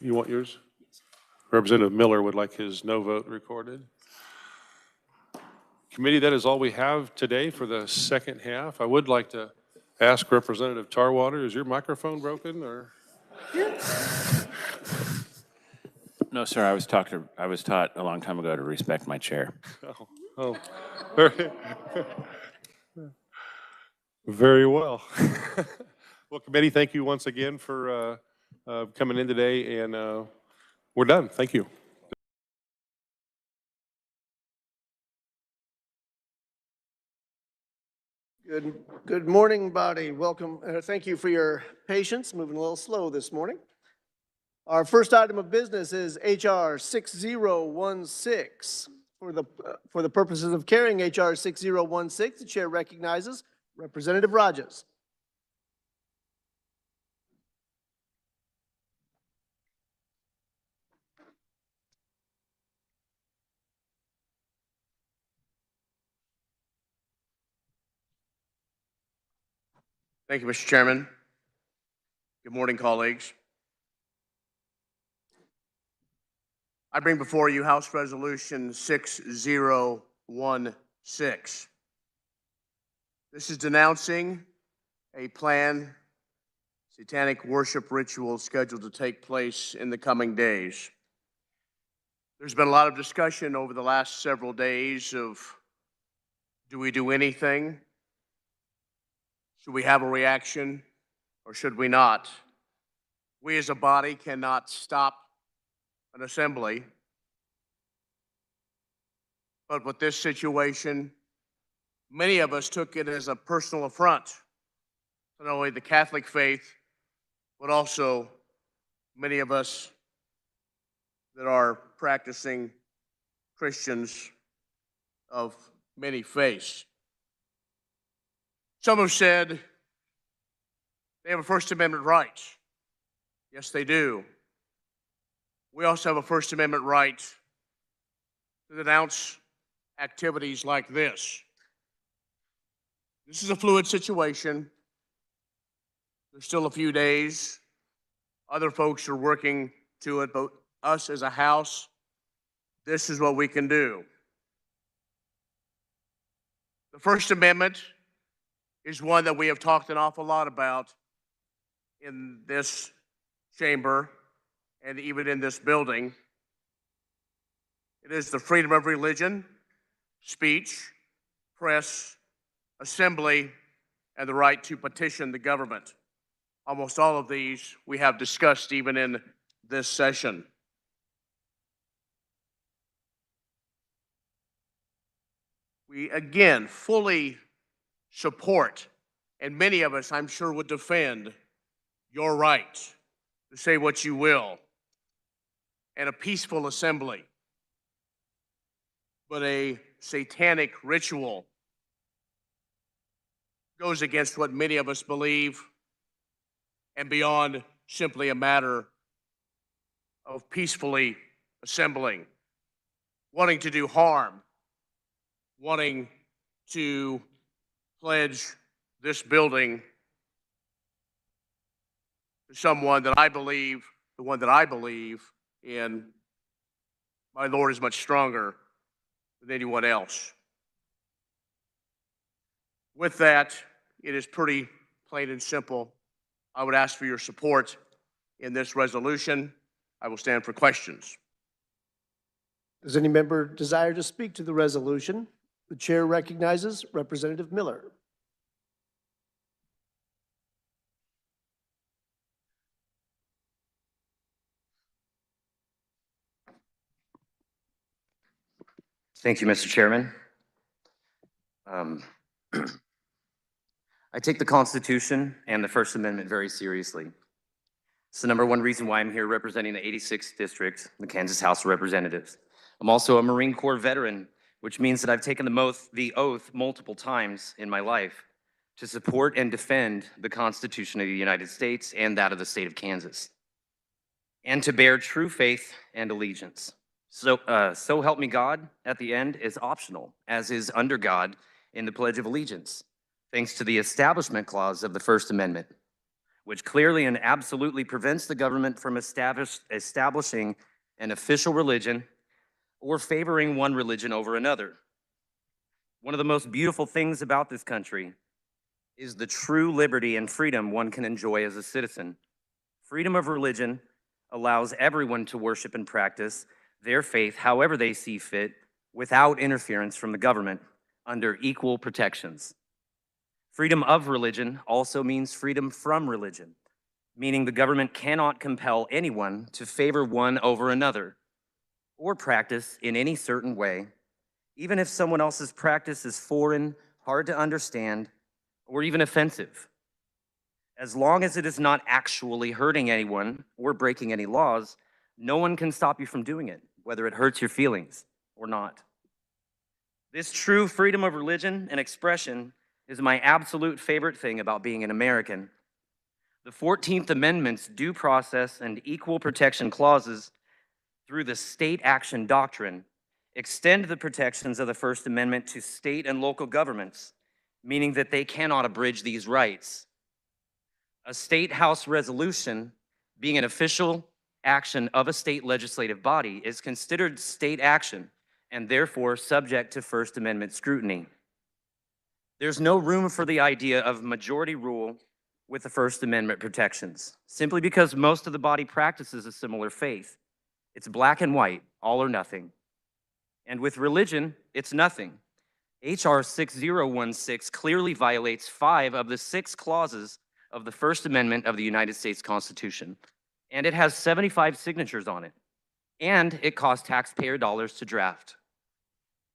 Speaker 1: you want yours? Representative Miller would like his no vote recorded. Committee, that is all we have today for the second half. I would like to ask Representative Tarwater, is your microphone broken or?
Speaker 19: No, sir, I was taught a long time ago to respect my chair.
Speaker 1: Oh. Very, very well. Well, committee, thank you once again for coming in today, and we're done. Thank you.
Speaker 20: Good morning, body. Welcome. Thank you for your patience. Moving a little slow this morning. Our first item of business is HR 6016. For the purposes of carrying HR 6016, the chair recognizes Representative Rogers.
Speaker 6: Thank you, Mr. Chairman. Good morning, colleagues. I bring before you House Resolution 6016. This is denouncing a planned satanic worship ritual scheduled to take place in the coming days. There's been a lot of discussion over the last several days of, do we do anything? Should we have a reaction or should we not? We as a body cannot stop an assembly. But with this situation, many of us took it as a personal affront to not only the Catholic faith, but also many of us that are practicing Christians of many faiths. Some have said they have a First Amendment right. Yes, they do. We also have a First Amendment right to denounce activities like this. This is a fluid situation. There's still a few days. Other folks are working to it, but us as a House, this is what we can do. The First Amendment is one that we have talked an awful lot about in this chamber and even in this building. It is the freedom of religion, speech, press, assembly, and the right to petition the government. Almost all of these we have discussed even in this session. We again fully support, and many of us, I'm sure, would defend your right to say what you will and a peaceful assembly. But a satanic ritual goes against what many of us believe and beyond simply a matter of peacefully assembling, wanting to do harm, wanting to pledge this building to someone that I believe, the one that I believe in, my Lord is much stronger than anyone else. With that, it is pretty plain and simple. I would ask for your support in this resolution. I will stand for questions.
Speaker 20: Does any member desire to speak to the resolution? The chair recognizes Representative Miller.
Speaker 12: Thank you, Mr. Chairman. I take the Constitution and the First Amendment very seriously. It's the #1 reason why I'm here representing the 86th District, the Kansas House of Representatives. I'm also a Marine Corps veteran, which means that I've taken the oath multiple times in my life to support and defend the Constitution of the United States and that of the state of Kansas. and to bear true faith and allegiance. So help me God at the end is optional, as is under God in the Pledge of Allegiance, thanks to the Establishment Clause of the First Amendment, which clearly and absolutely prevents the government from establishing an official religion or favoring one religion over another. One of the most beautiful things about this country is the true liberty and freedom one can enjoy as a citizen. Freedom of religion allows everyone to worship and practice their faith however they see fit without interference from the government under equal protections. Freedom of religion also means freedom from religion, meaning the government cannot compel anyone to favor one over another or practice in any certain way, even if someone else's practice is foreign, hard to understand, or even offensive. As long as it is not actually hurting anyone or breaking any laws, no one can stop you from doing it, whether it hurts your feelings or not. This true freedom of religion and expression is my absolute favorite thing about being an American. The 14th Amendment's due process and equal protection clauses through the state action doctrine extend the protections of the First Amendment to state and local governments, meaning that they cannot abridge these rights. A state house resolution, being an official action of a state legislative body, is considered state action and therefore subject to First Amendment scrutiny. There's no room for the idea of majority rule with the First Amendment protections, simply because most of the body practices a similar faith. It's black and white, all or nothing. And with religion, it's nothing. H.R. 6016 clearly violates 5 of the 6 clauses of the First Amendment of the United States Constitution, and it has 75 signatures on it, and it cost taxpayer dollars to draft.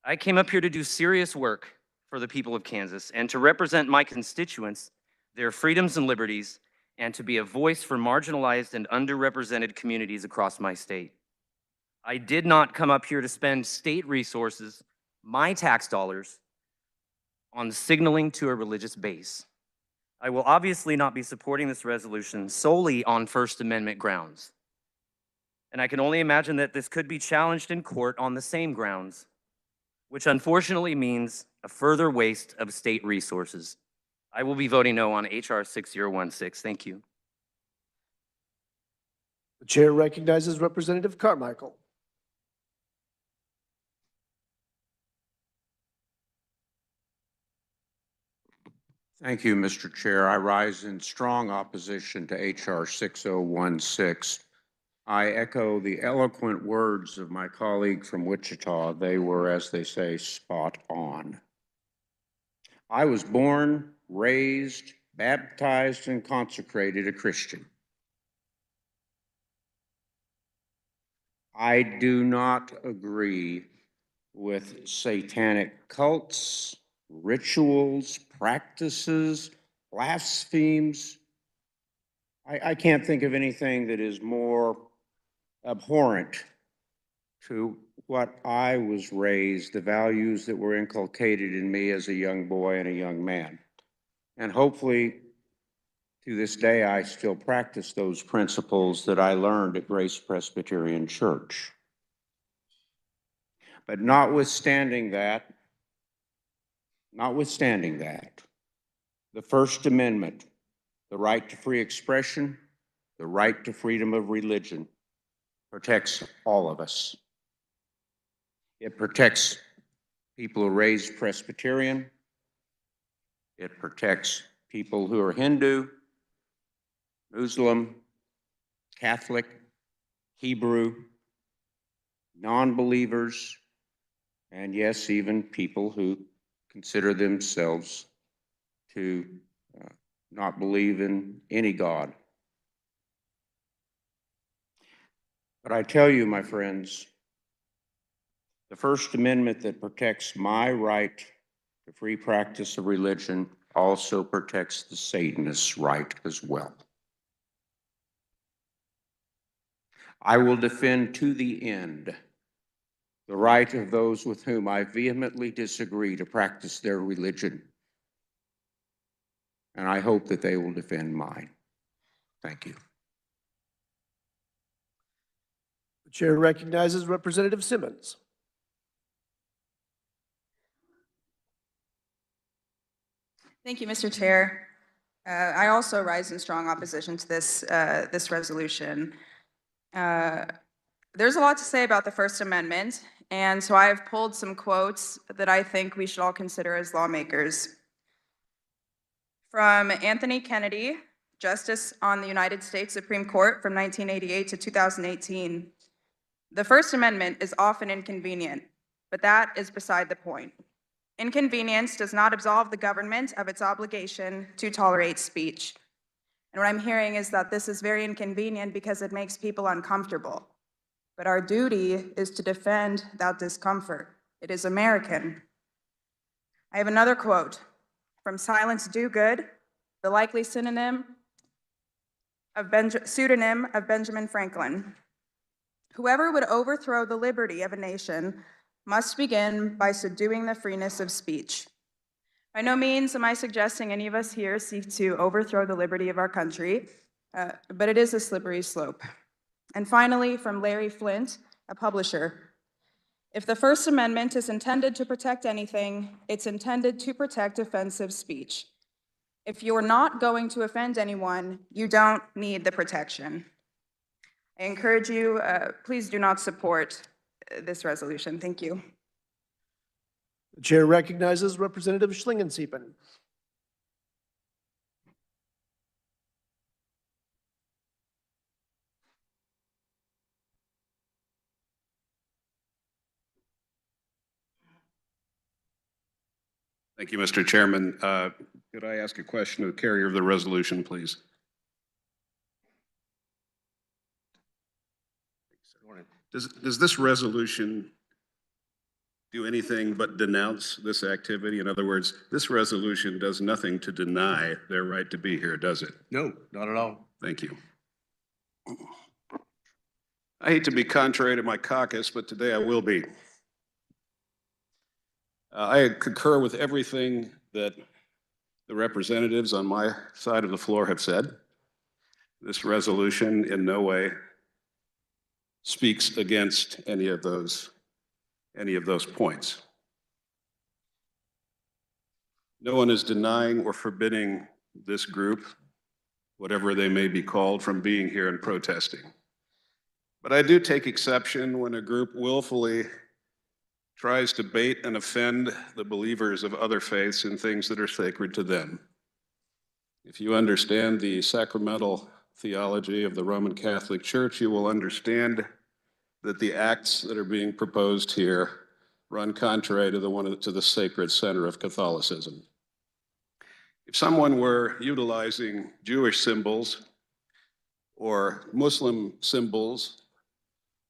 Speaker 12: I came up here to do serious work for the people of Kansas and to represent my constituents, their freedoms and liberties, and to be a voice for marginalized and underrepresented communities across my state. I did not come up here to spend state resources, my tax dollars, on signaling to a religious base. I will obviously not be supporting this resolution solely on First Amendment grounds. And I can only imagine that this could be challenged in court on the same grounds, which unfortunately means a further waste of state resources. I will be voting no on H.R. 6016. Thank you.
Speaker 20: The chair recognizes Representative Carmichael.
Speaker 21: Thank you, Mr. Chair. I rise in strong opposition to H.R. 6016. I echo the eloquent words of my colleague from Wichita. They were, as they say, spot on. I was born, raised, baptized, and consecrated a Christian. I do not agree with satanic cults, rituals, practices, blasphemes. I can't think of anything that is more abhorrent to what I was raised, the values that were inculcated in me as a young boy and a young man. And hopefully, to this day, I still practice those principles that I learned at Grace Presbyterian Church. But notwithstanding that, the First Amendment, the right to free expression, the right to freedom of religion, protects all of us. It protects people who are raised Presbyterian. It protects people who are Hindu, Muslim, Catholic, Hebrew, non-believers, and yes, even people who consider themselves to not believe in any God. But I tell you, my friends, the First Amendment that protects my right to free practice of religion also protects the Satanist's right as well. I will defend to the end the right of those with whom I vehemently disagree to practice their religion, and I hope that they will defend mine. Thank you.
Speaker 20: Chair recognizes Representative Simmons.
Speaker 3: Thank you, Mr. Chair. I also rise in strong opposition to this resolution. There's a lot to say about the First Amendment, and so I have pulled some quotes that I think we should all consider as lawmakers. From Anthony Kennedy, Justice on the United States Supreme Court from 1988 to 2018. The First Amendment is often inconvenient, but that is beside the point. Inconvenience does not absolve the government of its obligation to tolerate speech. And what I'm hearing is that this is very inconvenient because it makes people uncomfortable. But our duty is to defend that discomfort. It is American. I have another quote from Silence Do Good, the likely pseudonym of Benjamin Franklin. Whoever would overthrow the liberty of a nation must begin by subduing the freeness of speech. By no means am I suggesting any of us here seek to overthrow the liberty of our country, but it is a slippery slope. And finally, from Larry Flint, a publisher, if the First Amendment is intended to protect anything, it's intended to protect offensive speech. If you're not going to offend anyone, you don't need the protection. I encourage you, please do not support this resolution. Thank you.
Speaker 20: The chair recognizes Representative Schlingensieben.
Speaker 22: Thank you, Mr. Chairman. Could I ask a question of the carrier of the resolution, please? Does this resolution do anything but denounce this activity? In other words, this resolution does nothing to deny their right to be here, does it?
Speaker 6: No, not at all.
Speaker 22: Thank you. I hate to be contrary to my caucus, but today I will be. I concur with everything that the representatives on my side of the floor have said. This resolution in no way speaks against any of those points. No one is denying or forbidding this group, whatever they may be called, from being here and protesting. But I do take exception when a group willfully tries to bait and offend the believers of other faiths in things that are sacred to them. If you understand the sacramental theology of the Roman Catholic Church, you will understand that the acts that are being proposed here run contrary to the sacred center of Catholicism. If someone were utilizing Jewish symbols or Muslim symbols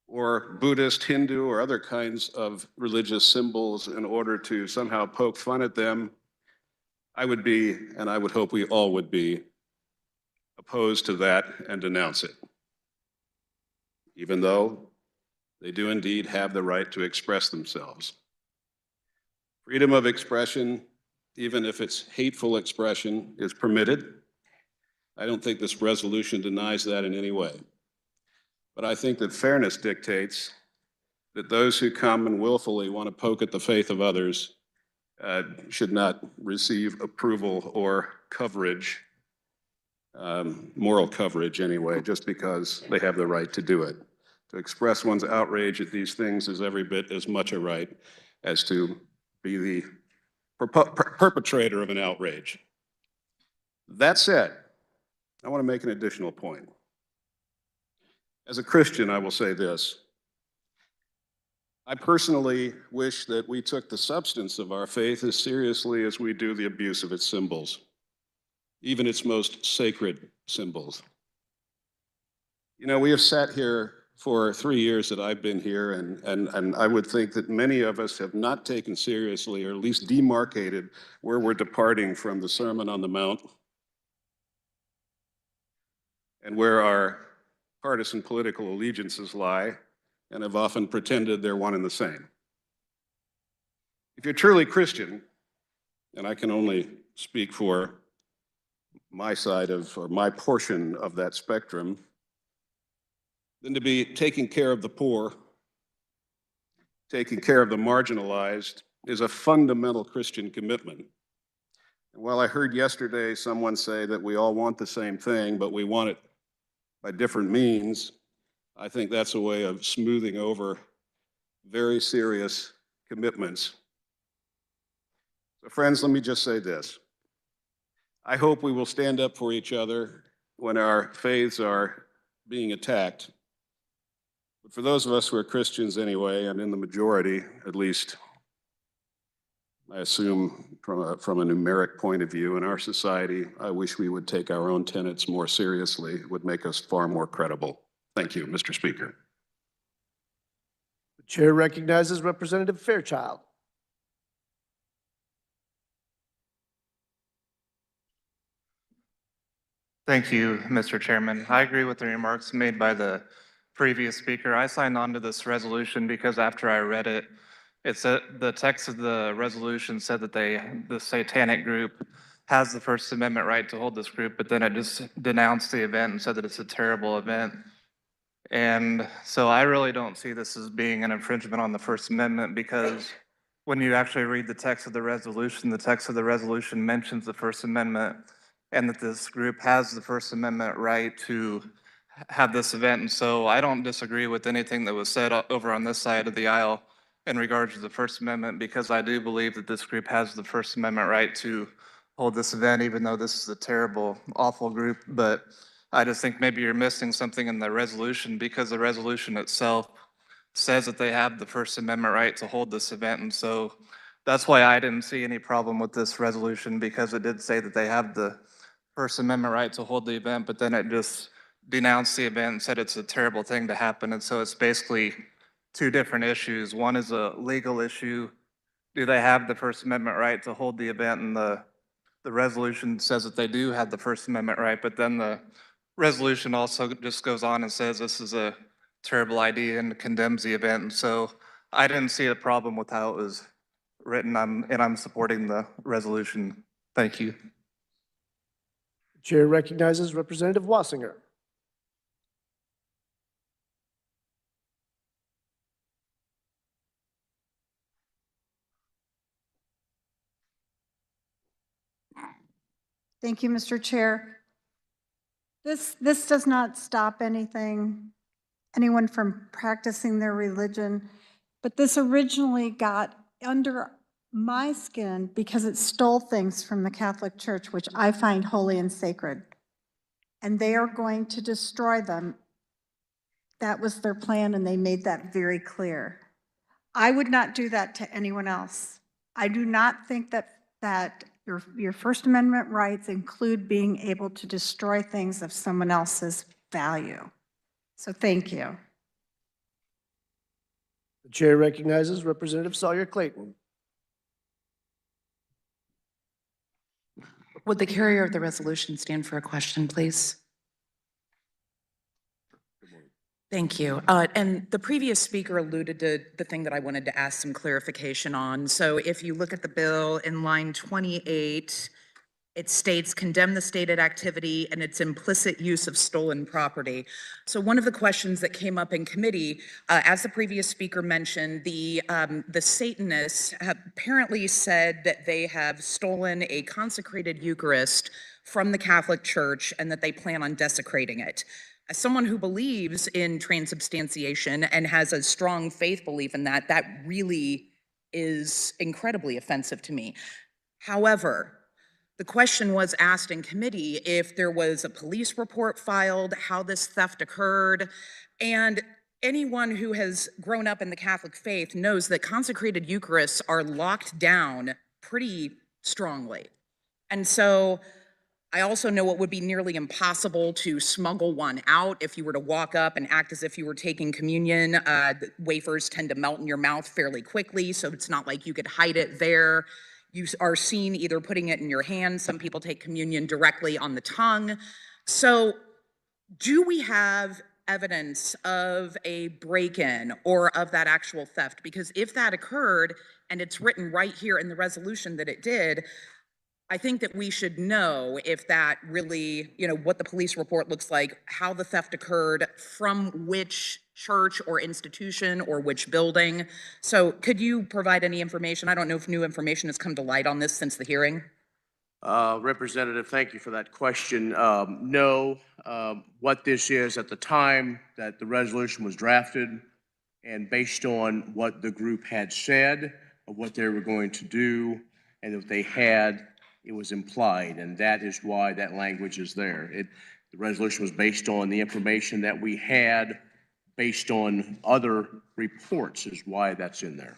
Speaker 22: or Buddhist, Hindu, or other kinds of religious symbols in order to somehow poke fun at them, I would be, and I would hope we all would be, opposed to that and denounce it. Even though they do indeed have the right to express themselves. Freedom of expression, even if it's hateful expression, is permitted. I don't think this resolution denies that in any way. But I think that fairness dictates that those who come and willfully want to poke at the faith of others should not receive approval or coverage, moral coverage anyway, just because they have the right to do it. To express one's outrage at these things is every bit as much a right as to be the perpetrator of an outrage. That said, I want to make an additional point. As a Christian, I will say this. I personally wish that we took the substance of our faith as seriously as we do the abuse of its symbols, even its most sacred symbols. You know, we have sat here for 3 years that I've been here, and I would think that many of us have not taken seriously, or at least demarcated, where we're departing from the Sermon on the Mount and where our partisan political allegiances lie, and have often pretended they're one and the same. If you're truly Christian, and I can only speak for my side of, or my portion of that spectrum, than to be taking care of the poor, taking care of the marginalized, is a fundamental Christian commitment. And while I heard yesterday someone say that we all want the same thing, but we want it by different means, I think that's a way of smoothing over very serious commitments. So friends, let me just say this. I hope we will stand up for each other when our faiths are being attacked. But for those of us who are Christians anyway, and in the majority, at least, I assume from a numeric point of view in our society, I wish we would take our own tenets more seriously. It would make us far more credible. Thank you, Mr. Speaker.
Speaker 20: The chair recognizes Representative Fairchild.
Speaker 7: Thank you, Mr. Chairman. I agree with the remarks made by the previous speaker. I signed on to this resolution because after I read it, it said the text of the resolution said that the Satanic group has the First Amendment right to hold this group, but then it just denounced the event and said that it's a terrible event. And so I really don't see this as being an infringement on the First Amendment, because when you actually read the text of the resolution mentions the First Amendment and that this group has the First Amendment right to have this event. And so I don't disagree with anything that was said over on this side of the aisle in regards to the First Amendment, because I do believe that this group has the First Amendment right to hold this event, even though this is a terrible, awful group. But I just think maybe you're missing something in the resolution, because the resolution itself says that they have the First Amendment right to hold this event. And so that's why I didn't see any problem with this resolution, because it did say that they have the First Amendment right to hold the event, but then it just denounced the event and said it's a terrible thing to happen. And so it's basically two different issues. One is a legal issue. Do they have the First Amendment right to hold the event? And the resolution says that they do have the First Amendment right, but then the resolution also just goes on and says this is a terrible idea and condemns the event. And so I didn't see a problem with how it was written, and I'm supporting the resolution. Thank you.
Speaker 20: The chair recognizes Representative Wassinger.
Speaker 8: Thank you, Mr. Chair. This does not stop anyone from practicing their religion, but this originally got under my skin because it stole things from the Catholic Church, which I find holy and sacred. And they are going to destroy them. That was their plan, and they made that very clear. I would not do that to anyone else. I do not think that your First Amendment rights include being able to destroy things of someone else's value. So thank you.
Speaker 20: The chair recognizes Representative Sawyer Clayton.
Speaker 5: Would the carrier of the resolution stand for a question, please? Thank you. And the previous speaker alluded to the thing that I wanted to ask some clarification on. So if you look at the bill in line 28, it states condemn the stated activity and its implicit use of stolen property. So one of the questions that came up in committee, as the previous speaker mentioned, the Satanists have apparently said that they have stolen a consecrated Eucharist from the Catholic Church and that they plan on desecrating it. As someone who believes in transubstantiation and has a strong faith belief in that, that really is incredibly offensive to me. However, the question was asked in committee if there was a police report filed, how this theft occurred, and anyone who has grown up in the Catholic faith knows that consecrated Eucharists are locked down pretty strongly. And so I also know it would be nearly impossible to smuggle one out if you were to walk up and act as if you were taking communion. The wafers tend to melt in your mouth fairly quickly, so it's not like you could hide it there. You are seen either putting it in your hand. Some people take communion directly on the tongue. So do we have evidence of a break-in or of that actual theft? Because if that occurred, and it's written right here in the resolution that it did, I think that we should know if that really, what the police report looks like, how the theft occurred, from which church or institution or which building. So could you provide any information? I don't know if new information has come to light on this since the hearing.
Speaker 6: Representative, thank you for that question. No, what this is, at the time that the resolution was drafted and based on what the group had said of what they were going to do and if they had, it was implied, and that is why that language is there. The resolution was based on the information that we had, based on other reports is why that's in there.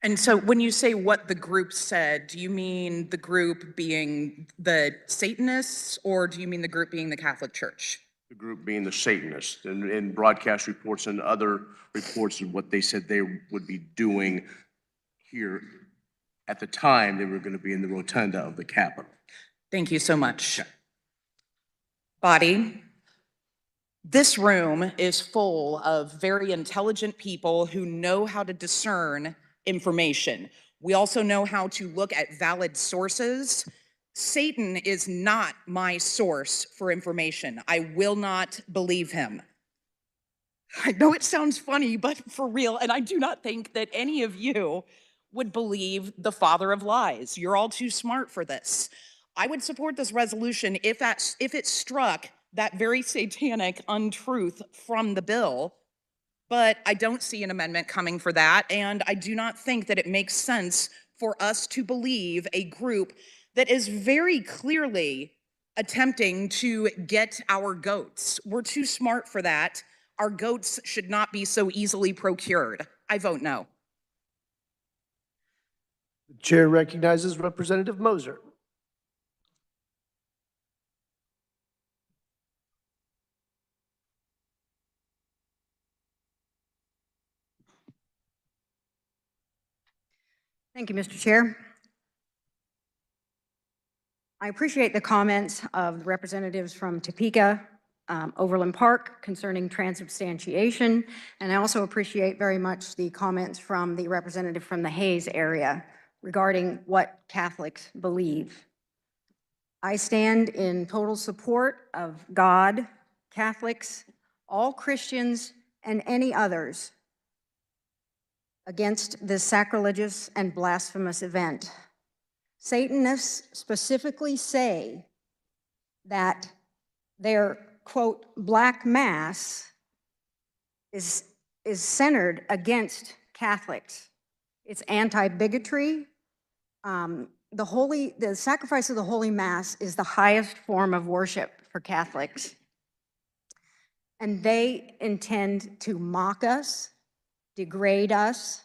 Speaker 5: And so when you say what the group said, do you mean the group being the Satanists, or do you mean the group being the Catholic Church?
Speaker 6: The group being the Satanists, and in broadcast reports and other reports of what they said they would be doing here. At the time, they were going to be in the rotunda of the Capitol.
Speaker 5: Thank you so much. Body, this room is full of very intelligent people who know how to discern information. We also know how to look at valid sources. Satan is not my source for information. I will not believe him. I know it sounds funny, but for real, and I do not think that any of you would believe the father of lies. You're all too smart for this. I would support this resolution if it struck that very satanic untruth from the bill, but I don't see an amendment coming for that, and I do not think that it makes sense for us to believe a group that is very clearly attempting to get our goats. We're too smart for that. Our goats should not be so easily procured. I vote no.
Speaker 20: The chair recognizes Representative Moser.
Speaker 10: Thank you, Mr. Chair. I appreciate the comments of the representatives from Topeka, Overland Park concerning transubstantiation, and I also appreciate very much the comments from the representative from the Hayes area regarding what Catholics believe. I stand in total support of God, Catholics, all Christians, and any others against this sacrilegious and blasphemous event. Satanists specifically say that their, quote, black mass is centered against Catholics. It's anti-bigotry. The sacrifice of the Holy Mass is the highest form of worship for Catholics. And they intend to mock us, degrade us,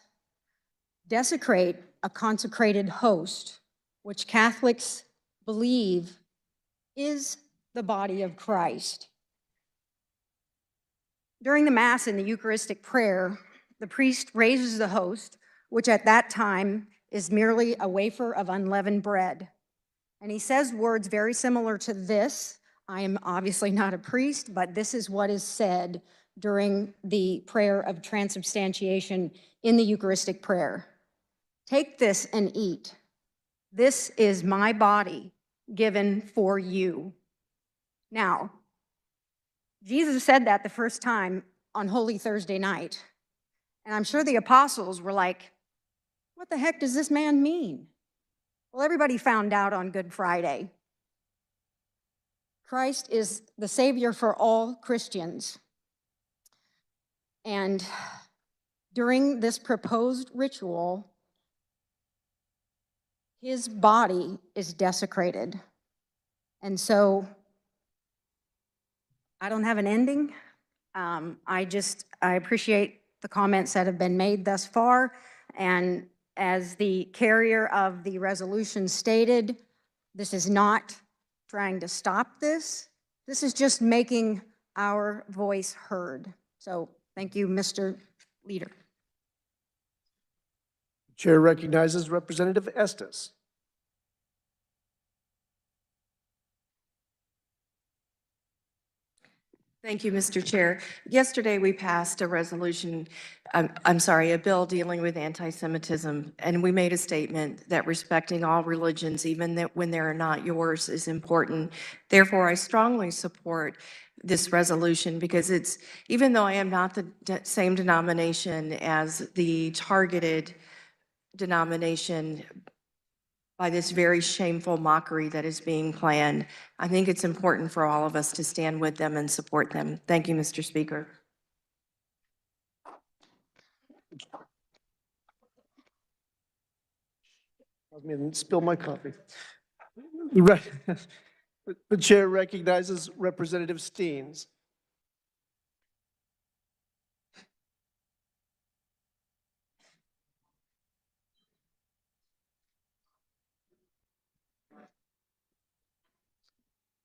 Speaker 10: desecrate a consecrated host, which Catholics believe is the body of Christ. During the Mass in the Eucharistic prayer, the priest raises the host, which at that time is merely a wafer of unleavened bread. And he says words very similar to this. I am obviously not a priest, but this is what is said during the prayer of transubstantiation in the Eucharistic prayer. Take this and eat. This is my body given for you. Now, Jesus said that the first time on Holy Thursday night. And I'm sure the apostles were like, what the heck does this man mean? Well, everybody found out on Good Friday. Christ is the Savior for all Christians. And during this proposed ritual, his body is desecrated. And so I don't have an ending. I appreciate the comments that have been made thus far. And as the carrier of the resolution stated, this is not trying to stop this. This is just making our voice heard. So thank you, Mr. Leader.
Speaker 20: Chair recognizes Representative Estes.
Speaker 11: Thank you, Mr. Chair. Yesterday, we passed a resolution, a bill dealing with anti-Semitism, and we made a statement that respecting all religions, even that when they are not yours, is important. Therefore, I strongly support this resolution because it's, even though I am not the same denomination as the targeted denomination by this very shameful mockery that is being planned, I think it's important for all of us to stand with them and support them. Thank you, Mr. Speaker.
Speaker 20: I mean, spill my coffee. The chair recognizes Representative Steens.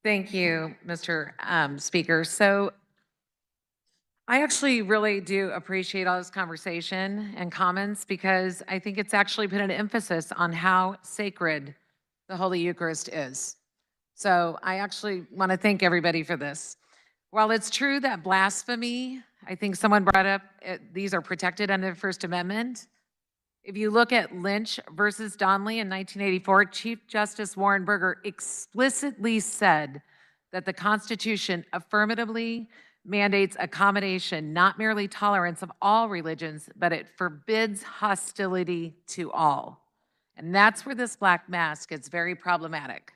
Speaker 15: Thank you, Mr. Speaker. So I actually really do appreciate all this conversation and comments because I think it's actually put an emphasis on how sacred the Holy Eucharist is. So I actually want to thank everybody for this. While it's true that blasphemy, I think someone brought up, these are protected under the First Amendment. If you look at Lynch versus Donnelly in 1984, Chief Justice Warren Burger explicitly said that the Constitution affirmatively mandates accommodation, not merely tolerance of all religions, but it forbids hostility to all. And that's where this black mass gets very problematic.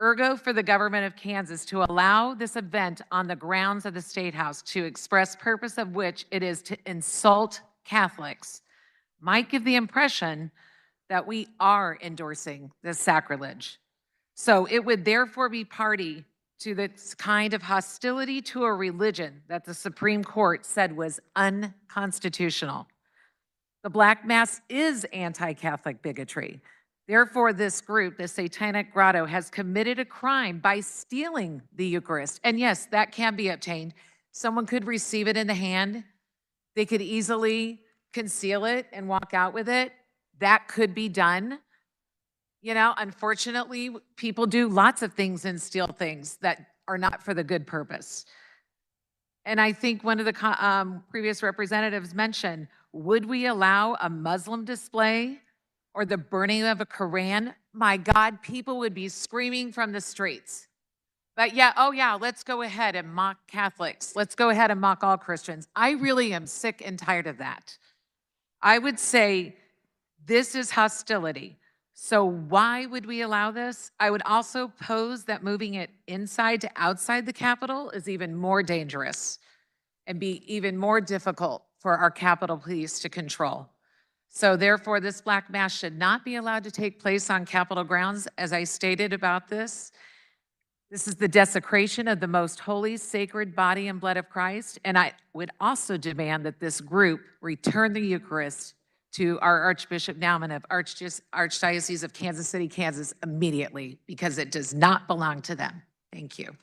Speaker 15: Ergo, for the government of Kansas to allow this event on the grounds of the State House to express purpose of which it is to insult Catholics might give the impression that we are endorsing this sacrilege. So it would therefore be party to this kind of hostility to a religion that the Supreme Court said was unconstitutional. The Black Mass is anti-Catholic bigotry. Therefore, this group, the Satanic Grotto, has committed a crime by stealing the Eucharist. And yes, that can be obtained. Someone could receive it in the hand. They could easily conceal it and walk out with it. That could be done. You know, unfortunately, people do lots of things and steal things that are not for the good purpose. And I think one of the previous representatives mentioned, would we allow a Muslim display or the burning of a Quran? My God, people would be screaming from the streets. But yeah, oh yeah, let's go ahead and mock Catholics. Let's go ahead and mock all Christians. I really am sick and tired of that. I would say this is hostility. So why would we allow this? I would also pose that moving it inside to outside the Capitol is even more dangerous and be even more difficult for our Capitol Police to control. So therefore, this Black Mass should not be allowed to take place on Capitol grounds. As I stated about this is the desecration of the most holy, sacred body and blood of Christ. And I would also demand that this group return the Eucharist to our Archbishop Naumann of Archdiocese of Kansas City, Kansas immediately, because it does not belong to them. Thank you.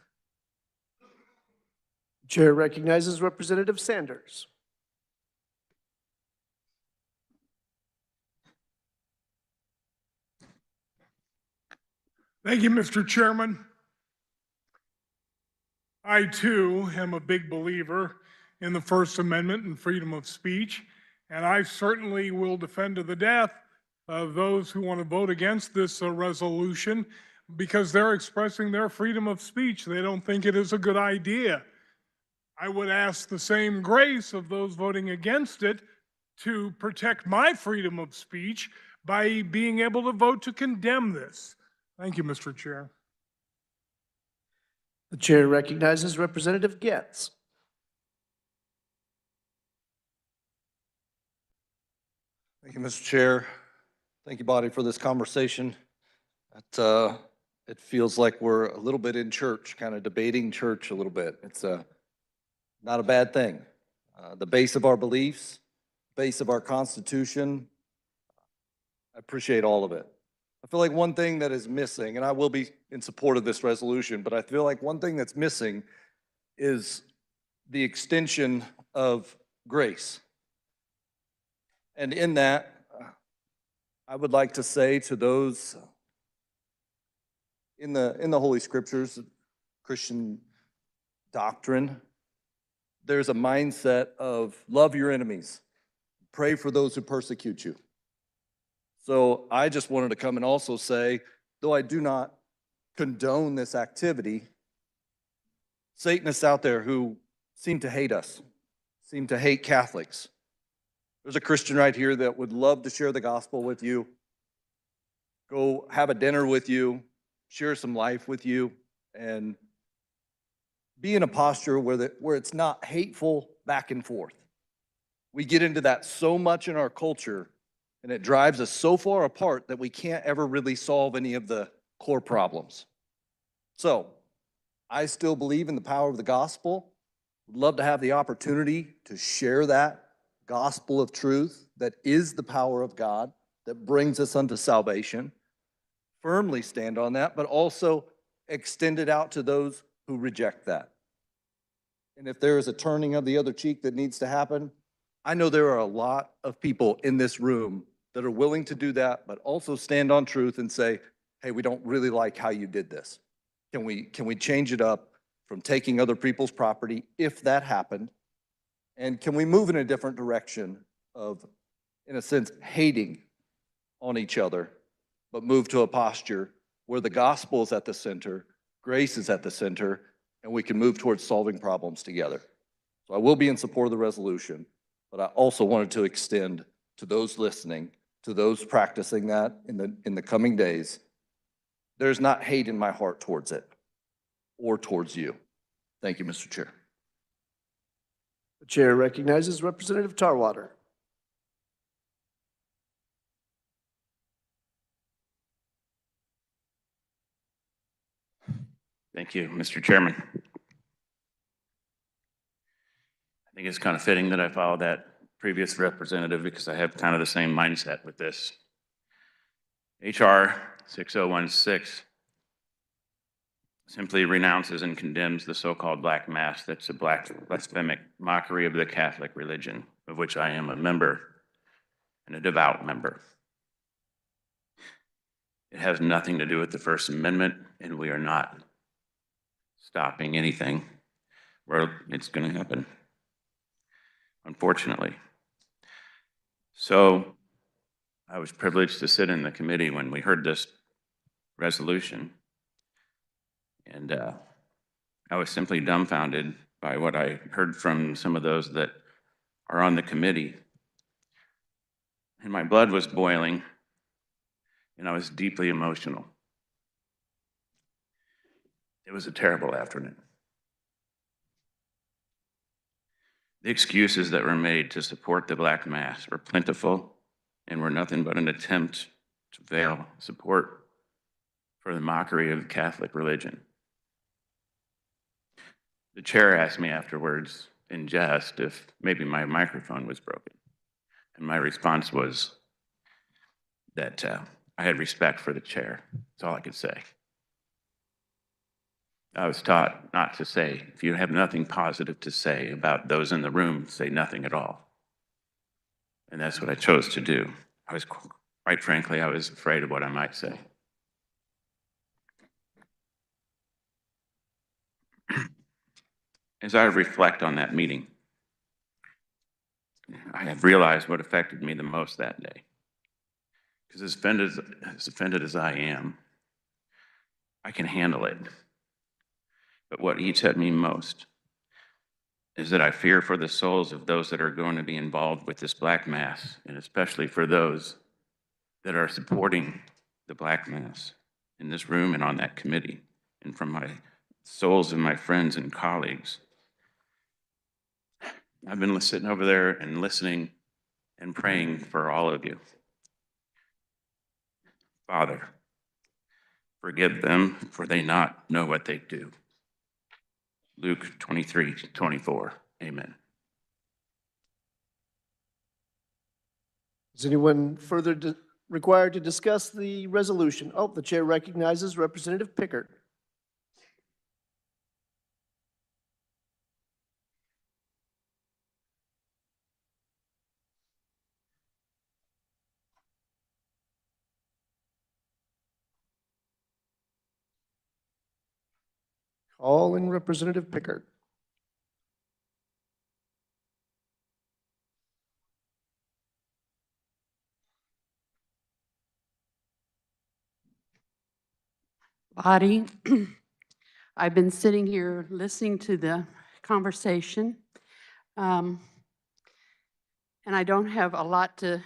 Speaker 20: Chair recognizes Representative Sanders.
Speaker 2: Thank you, Mr. Chairman. I too am a big believer in the First Amendment and freedom of speech, and I certainly will defend to the death of those who want to vote against this resolution because they're expressing their freedom of speech. They don't think it is a good idea. I would ask the same grace of those voting against it to protect my freedom of speech by being able to vote to condemn this. Thank you, Mr. Chair.
Speaker 20: The chair recognizes Representative Getz.
Speaker 23: Thank you, Mr. Chair. Thank you, body, for this conversation. It feels like we're a little bit in church, kind of debating church a little bit. It's not a bad thing. The base of our beliefs, base of our Constitution, I appreciate all of it. I feel like one thing that is missing, and I will be in support of this resolution, but I feel like one thing that's missing is the extension of grace. And in that, I would like to say to those in the Holy Scriptures, Christian doctrine, there's a mindset of love your enemies, pray for those who persecute you. So I just wanted to come and also say, though I do not condone this activity, Satanists out there who seem to hate us, seem to hate Catholics. There's a Christian right here that would love to share the gospel with you, go have a dinner with you, share some life with you, and be in a posture where it's not hateful back and forth. We get into that so much in our culture, and it drives us so far apart that we can't ever really solve any of the core problems. So, I still believe in the power of the gospel. Would love to have the opportunity to share that gospel of truth that is the power of God that brings us unto salvation. Firmly stand on that, but also extend it out to those who reject that. And if there is a turning of the other cheek that needs to happen, I know there are a lot of people in this room that are willing to do that, but also stand on truth and say, hey, we don't really like how you did this. Can we change it up from taking other people's property, if that happened? And can we move in a different direction of, in a sense, hating on each other, but move to a posture where the gospel is at the center, grace is at the center, and we can move towards solving problems together. So I will be in support of the resolution, but I also wanted to extend to those listening, to those practicing that in the coming days, there's not hate in my heart towards it or towards you. Thank you, Mr. Chair.
Speaker 20: The chair recognizes Representative Tarwater.
Speaker 19: Thank you, Mr. Chairman. I think it's kind of fitting that I follow that previous representative because I have kind of the same mindset with this. HR 6016 simply renounces and condemns the so-called Black Mass that's a blasphemic mockery of the Catholic religion, of which I am a member and a devout member. It has nothing to do with the First Amendment, and we are not stopping anything where it's going to happen, unfortunately. So I was privileged to sit in the committee when we heard this resolution, and I was simply dumbfounded by what I heard from some of those that are on the committee. And my blood was boiling, and I was deeply emotional. It was a terrible afternoon. The excuses that were made to support the Black Mass were plentiful and were nothing but an attempt to veil support for the mockery of the Catholic religion. The chair asked me afterwards, in jest, if maybe my microphone was broken. And my response was that I had respect for the chair. That's all I could say. I was taught not to say, if you have nothing positive to say about those in the room, say nothing at all. And that's what I chose to do. Quite frankly, I was afraid of what I might say. As I reflect on that meeting, I have realized what affected me the most that day. Because as offended as I am, I can handle it. But what eats at me most is that I fear for the souls of those that are going to be involved with this Black Mass, and especially for those that are supporting the Black Mass in this room and on that committee, and from my souls of my friends and colleagues. I've been sitting over there and listening and praying for all of you. Father, forgive them, for they not know what they do. Luke 23:24. Amen.
Speaker 20: Is anyone further required to discuss the resolution? Oh, the chair recognizes Representative Pickert. Calling Representative Pickert.
Speaker 13: Body, I've been sitting here listening to the conversation, and I don't have a lot to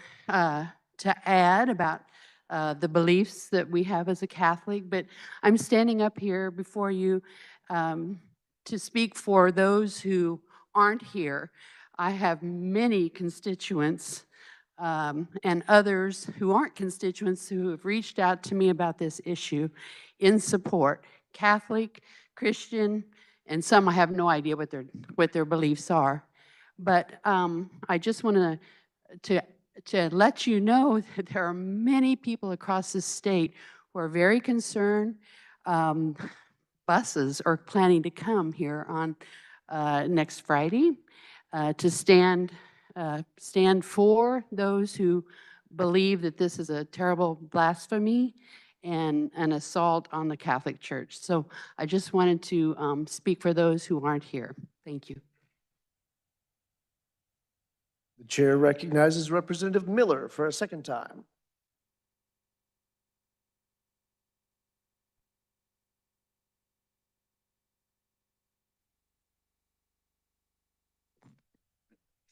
Speaker 13: add about the beliefs that we have as a Catholic, but I'm standing up here before you to speak for those who aren't here. I have many constituents and others who aren't constituents who have reached out to me about this issue in support, Catholic, Christian, and some I have no idea what their beliefs are. But I just want to let you know that there are many people across the state who are very concerned. Buses are planning to come here on next Friday to stand for those who believe that this is a terrible blasphemy and an assault on the Catholic Church. So I just wanted to speak for those who aren't here. Thank you.
Speaker 20: The chair recognizes Representative Miller for a second time.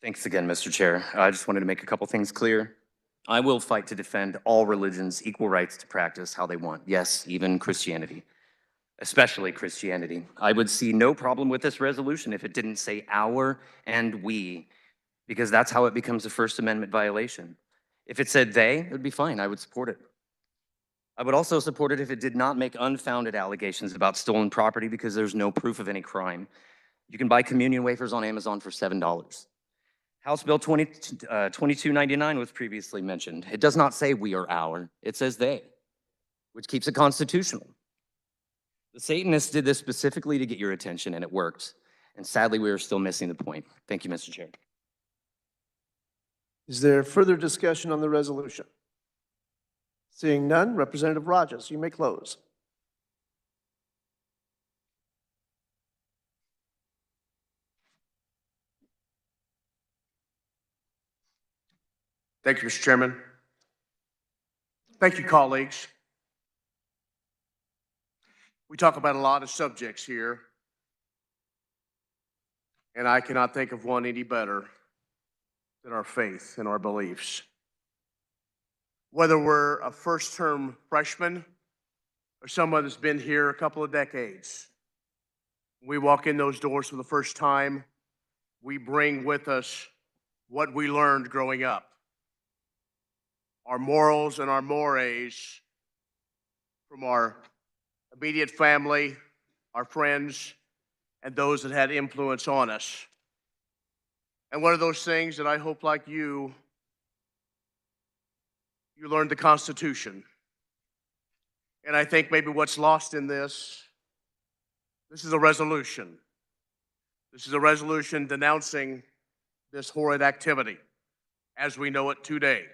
Speaker 12: Thanks again, Mr. Chair. I just wanted to make a couple things clear. I will fight to defend all religions' equal rights to practice how they want. Yes, even Christianity, especially Christianity. I would see no problem with this resolution if it didn't say our and we, because that's how it becomes a First Amendment violation. If it said they, it would be fine. I would support it. I would also support it if it did not make unfounded allegations about stolen property because there's no proof of any crime. You can buy communion wafers on Amazon for $7. House Bill 2299 was previously mentioned. It does not say we or our, it says they, which keeps it constitutional. The Satanists did this specifically to get your attention, and it worked. And sadly, we are still missing the point. Thank you, Mr. Chair.
Speaker 20: Is there further discussion on the resolution? Seeing none, Representative Rogers, you may close.
Speaker 6: Thank you, Mr. Chairman. Thank you, colleagues. We talk about a lot of subjects here, and I cannot think of one any better than our faith and our beliefs. Whether we're a first-term freshman or someone that's been here a couple of decades, when we walk in those doors for the first time, we bring with us what we learned growing up. Our morals and our mores from our immediate family, our friends, and those that had influence on us. And one of those things that I hope, like you learned the Constitution. And I think maybe what's lost in this is a resolution. This is a resolution denouncing this horrid activity as we know it today.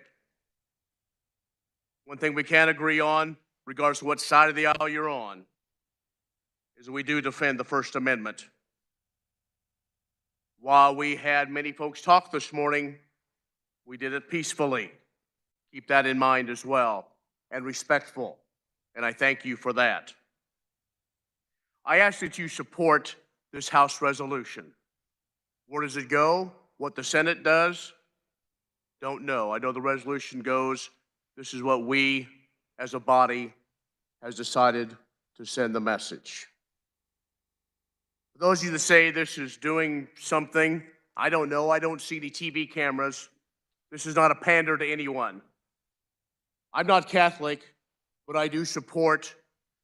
Speaker 6: One thing we can agree on, regardless of what side of the aisle you're on, is that we do defend the First Amendment. While we had many folks talk this morning, we did it peacefully. Keep that in mind as well, and respectful, and I thank you for that. I ask that you support this House resolution. Where does it go? What the Senate does? Don't know. I know the resolution goes, this is what we as a body has decided to send the message. For those of you that say this is doing something, I don't know. I don't see any TV cameras. This is not a pander to anyone. I'm not Catholic, but I do support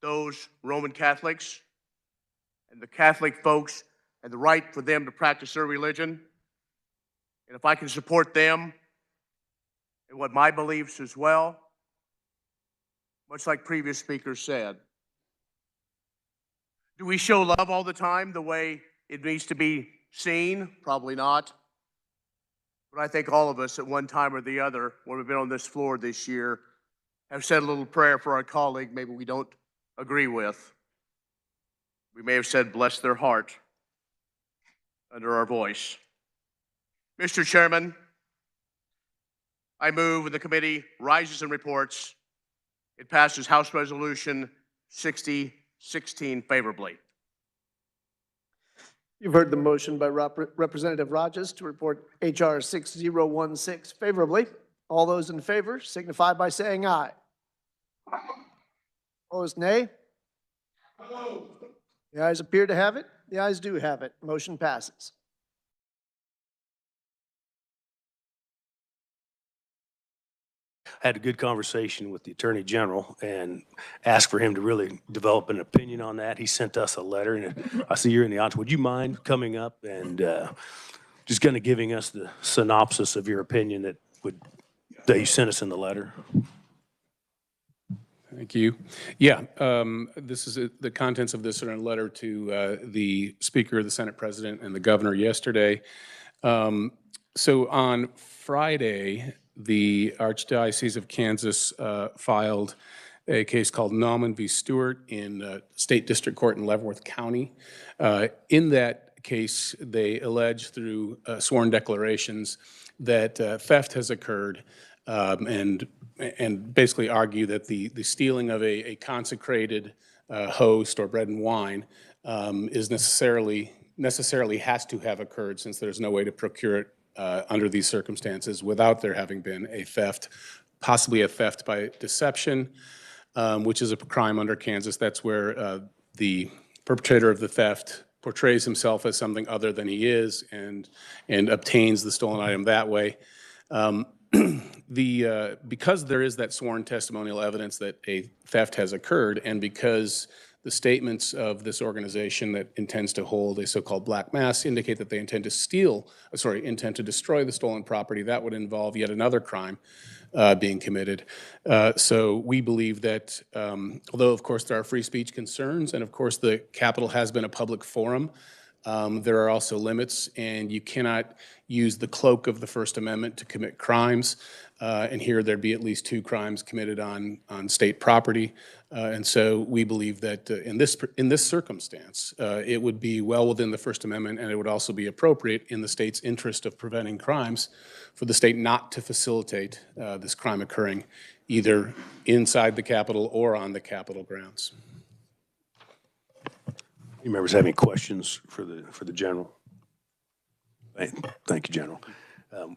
Speaker 6: those Roman Catholics and the Catholic folks and the right for them to practice their religion. And if I can support them and what my beliefs as well, much like previous speakers said. Do we show love all the time the way it needs to be seen? Probably not. But I think all of us at one time or the other, when we've been on this floor this year, have said a little prayer for our colleague maybe we don't agree with. We may have said, bless their heart, under our voice. Mr. Chairman, I move when the committee rises and reports, it passes House Resolution 60-16 favorably.
Speaker 20: You've heard the motion by Representative Rogers to report HR 6016 favorably. All those in favor signify by saying aye. Opposed, nay? The ayes appear to have it. The ayes do have it. Motion passes.
Speaker 14: I had a good conversation with the Attorney General and asked for him to really develop an opinion on that. He sent us a letter, and I see you're in the audience. Would you mind coming up and just kind of giving us the synopsis of your opinion that you sent us in the letter?
Speaker 16: Thank you. Yeah, this is the contents of this are in a letter to the Speaker, the Senate President, and the Governor yesterday. So on Friday, the Archdiocese of Kansas filed a case called Nauman v. Stewart in State District Court in Leavenworth County. In that case, they allege through sworn declarations that theft has occurred, and basically argue that the stealing of a consecrated host or bread and wine is necessarily has to have occurred, since there's no way to procure it under these circumstances without there having been a theft, possibly a theft by deception, which is a crime under Kansas. That's where the perpetrator of the theft portrays himself as something other than he is and obtains the stolen item that way. Because there is that sworn testimonial evidence that a theft has occurred, and because the statements of this organization that intends to hold a so-called black mass indicate that they intend to destroy the stolen property, that would involve yet another crime being committed. So we believe that, although of course there are free speech concerns, and of course the Capitol has been a public forum, there are also limits, and you cannot use the cloak of the First Amendment to commit crimes. And here there'd be at least 2 crimes committed on state property. And so we believe that in this circumstance, it would be well within the First Amendment, and it would also be appropriate in the state's interest of preventing crimes for the state not to facilitate this crime occurring either inside the Capitol or on the Capitol grounds.
Speaker 14: You members have any questions for the General? Thank you, General.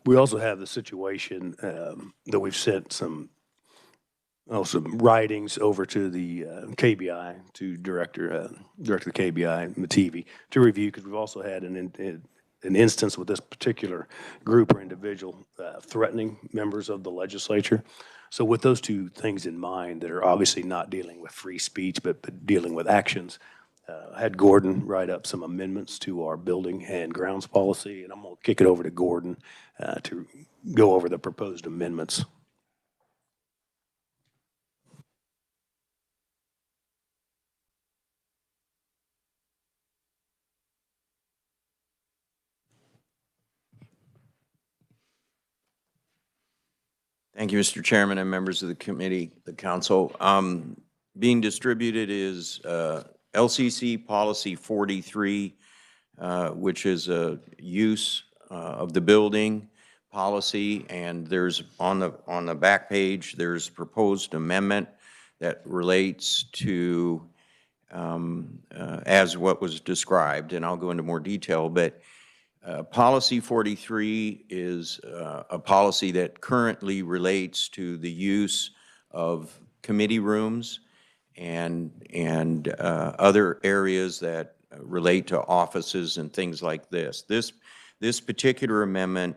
Speaker 14: We also have the situation that we've sent some writings over to the KBI, to Director of the KBI, Mativi, to review, because we've also had an instance with this particular group or individual threatening members of the legislature. So with those 2 things in mind that are obviously not dealing with free speech, but dealing with actions, I had Gordon write up some amendments to our building and grounds policy, and I'm going to kick it over to Gordon to go over the proposed amendments.
Speaker 17: Thank you, Mr. Chairman and members of the committee, the council. Being distributed is LCC Policy 43, which is a use of the building policy, and there's on the back page there's proposed amendment that relates to as what was described, and I'll go into more detail, but Policy 43 is a policy that currently relates to the use of committee rooms and other areas that relate to offices and things like this. This particular amendment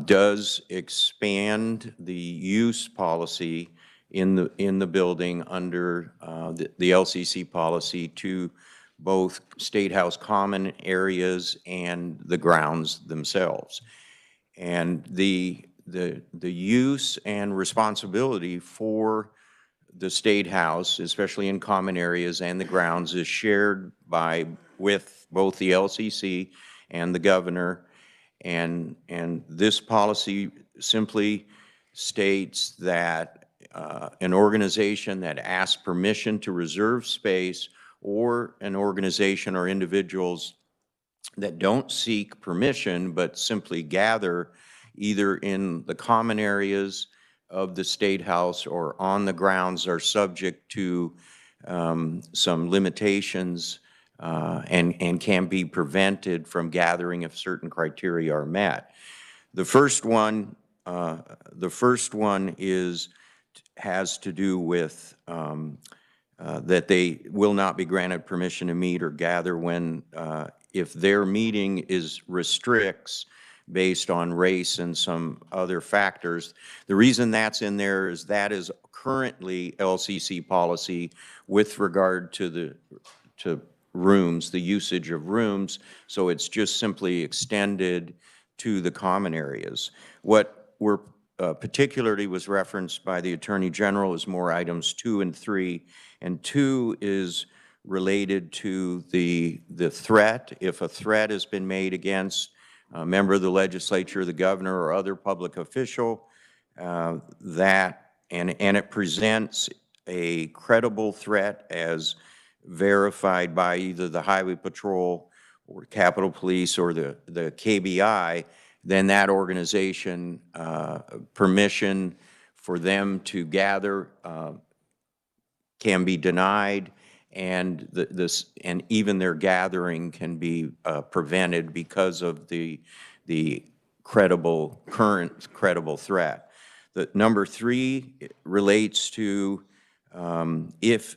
Speaker 17: does expand the use policy in the building under the LCC policy to both State House common areas and the grounds themselves. And the use and responsibility for the State House, especially in common areas and the grounds, is shared with both the LCC and the governor. And this policy simply states that an organization that asks permission to reserve space, or an organization or individuals that don't seek permission but simply gather either in the common areas of the State House or on the grounds, are subject to some limitations and can be prevented from gathering if certain criteria are met. The first one has to do with that they will not be granted permission to meet or gather when, if their meeting restricts based on race and some other factors. The reason that's in there is that is currently LCC policy with regard to rooms, the usage of rooms, so it's just simply extended to the common areas. What we're particularly was referenced by the Attorney General is more items 2 and 3, and 2 is related to the threat. If a threat has been made against a member of the legislature, the governor, or other public official, and it presents a credible threat as verified by either the Highway Patrol or Capitol Police or the KBI, then that organization, permission for them to gather can be denied, and even their gathering can be prevented because of the current credible threat. The number 3 relates to if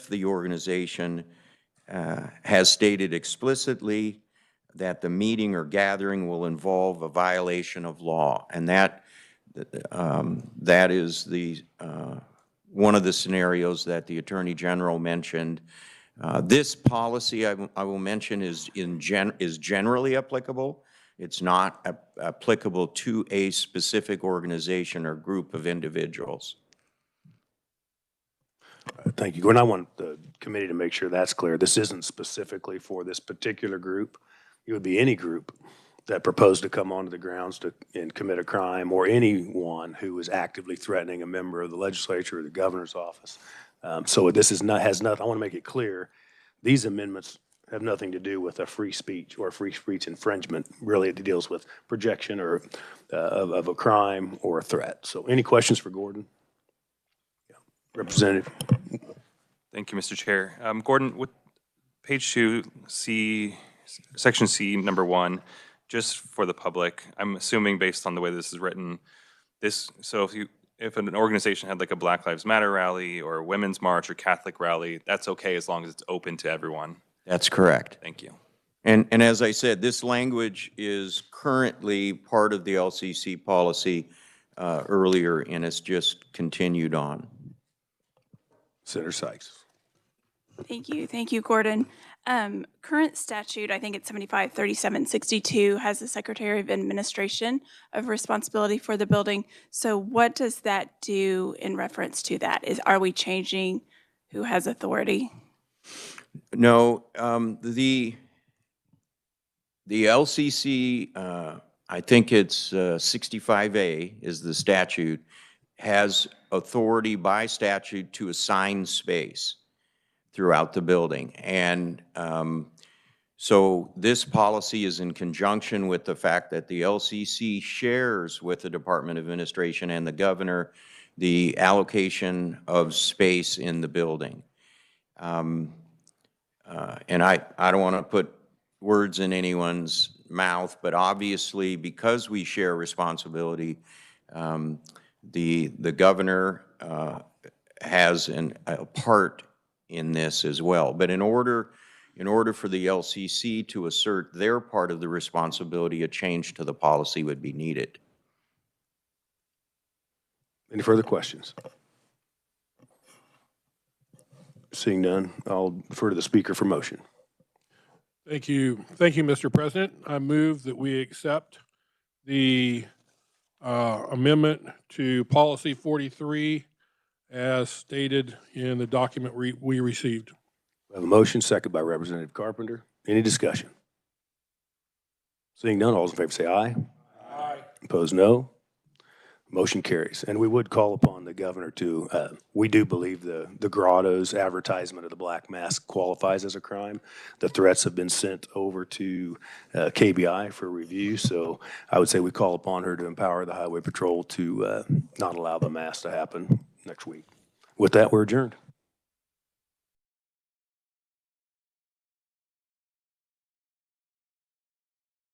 Speaker 17: the organization has stated explicitly that the meeting or gathering will involve a violation of law, and that is one of the scenarios that the Attorney General mentioned. This policy, I will mention, is generally applicable. It's not applicable to a specific organization or group of individuals.
Speaker 14: Thank you, Gordon. I want the committee to make sure that's clear. This isn't specifically for this particular group. It would be any group that proposed to come onto the grounds and commit a crime, or anyone who is actively threatening a member of the legislature or the governor's office. So this has nothing, I want to make it clear, these amendments have nothing to do with a free speech or free speech infringement. Really, it deals with projection or of a crime or a threat. So any questions for Gordon? Yeah. Representative.
Speaker 4: Thank you, Mr. Chair. Gordon, with page 2, section C, number 1, just for the public, I'm assuming based on the way this is written, so if an organization had like a Black Lives Matter rally or a women's march or Catholic rally, that's okay as long as it's open to everyone.
Speaker 17: That's correct.
Speaker 4: Thank you.
Speaker 17: And as I said, this language is currently part of the LCC policy earlier, and it's just continued on.
Speaker 14: Senator Sykes.
Speaker 9: Thank you, Gordon. Current statute, I think it's 753762, has the Secretary of Administration of responsibility for the building. So what does that do in reference to that? Are we changing who has authority?
Speaker 17: No, the LCC, I think it's 65A is the statute, has authority by statute to assign space throughout the building. And so this policy is in conjunction with the fact that the LCC shares with the Department of Administration and the governor the allocation of space in the building. And I don't want to put words in anyone's mouth, but obviously because we share responsibility, the governor has a part in this as well. But in order for the LCC to assert their part of the responsibility, a change to the policy would be needed.
Speaker 14: Any further questions? Seeing none, I'll defer to the speaker for motion.
Speaker 18: Thank you, Mr. President. I move that we accept the amendment to Policy 43 as stated in the document we received.
Speaker 14: We have a motion, second by Representative Carpenter. Any discussion? Seeing none, all those in favor say aye. Aye. Opposed, no. Motion carries. And we would call upon the governor to, we do believe the Grotto's advertisement of the black mask qualifies as a crime. The threats have been sent over to KBI for review, so I would say we call upon her to empower the Highway Patrol to not allow the mask to happen next week. With that, we're adjourned.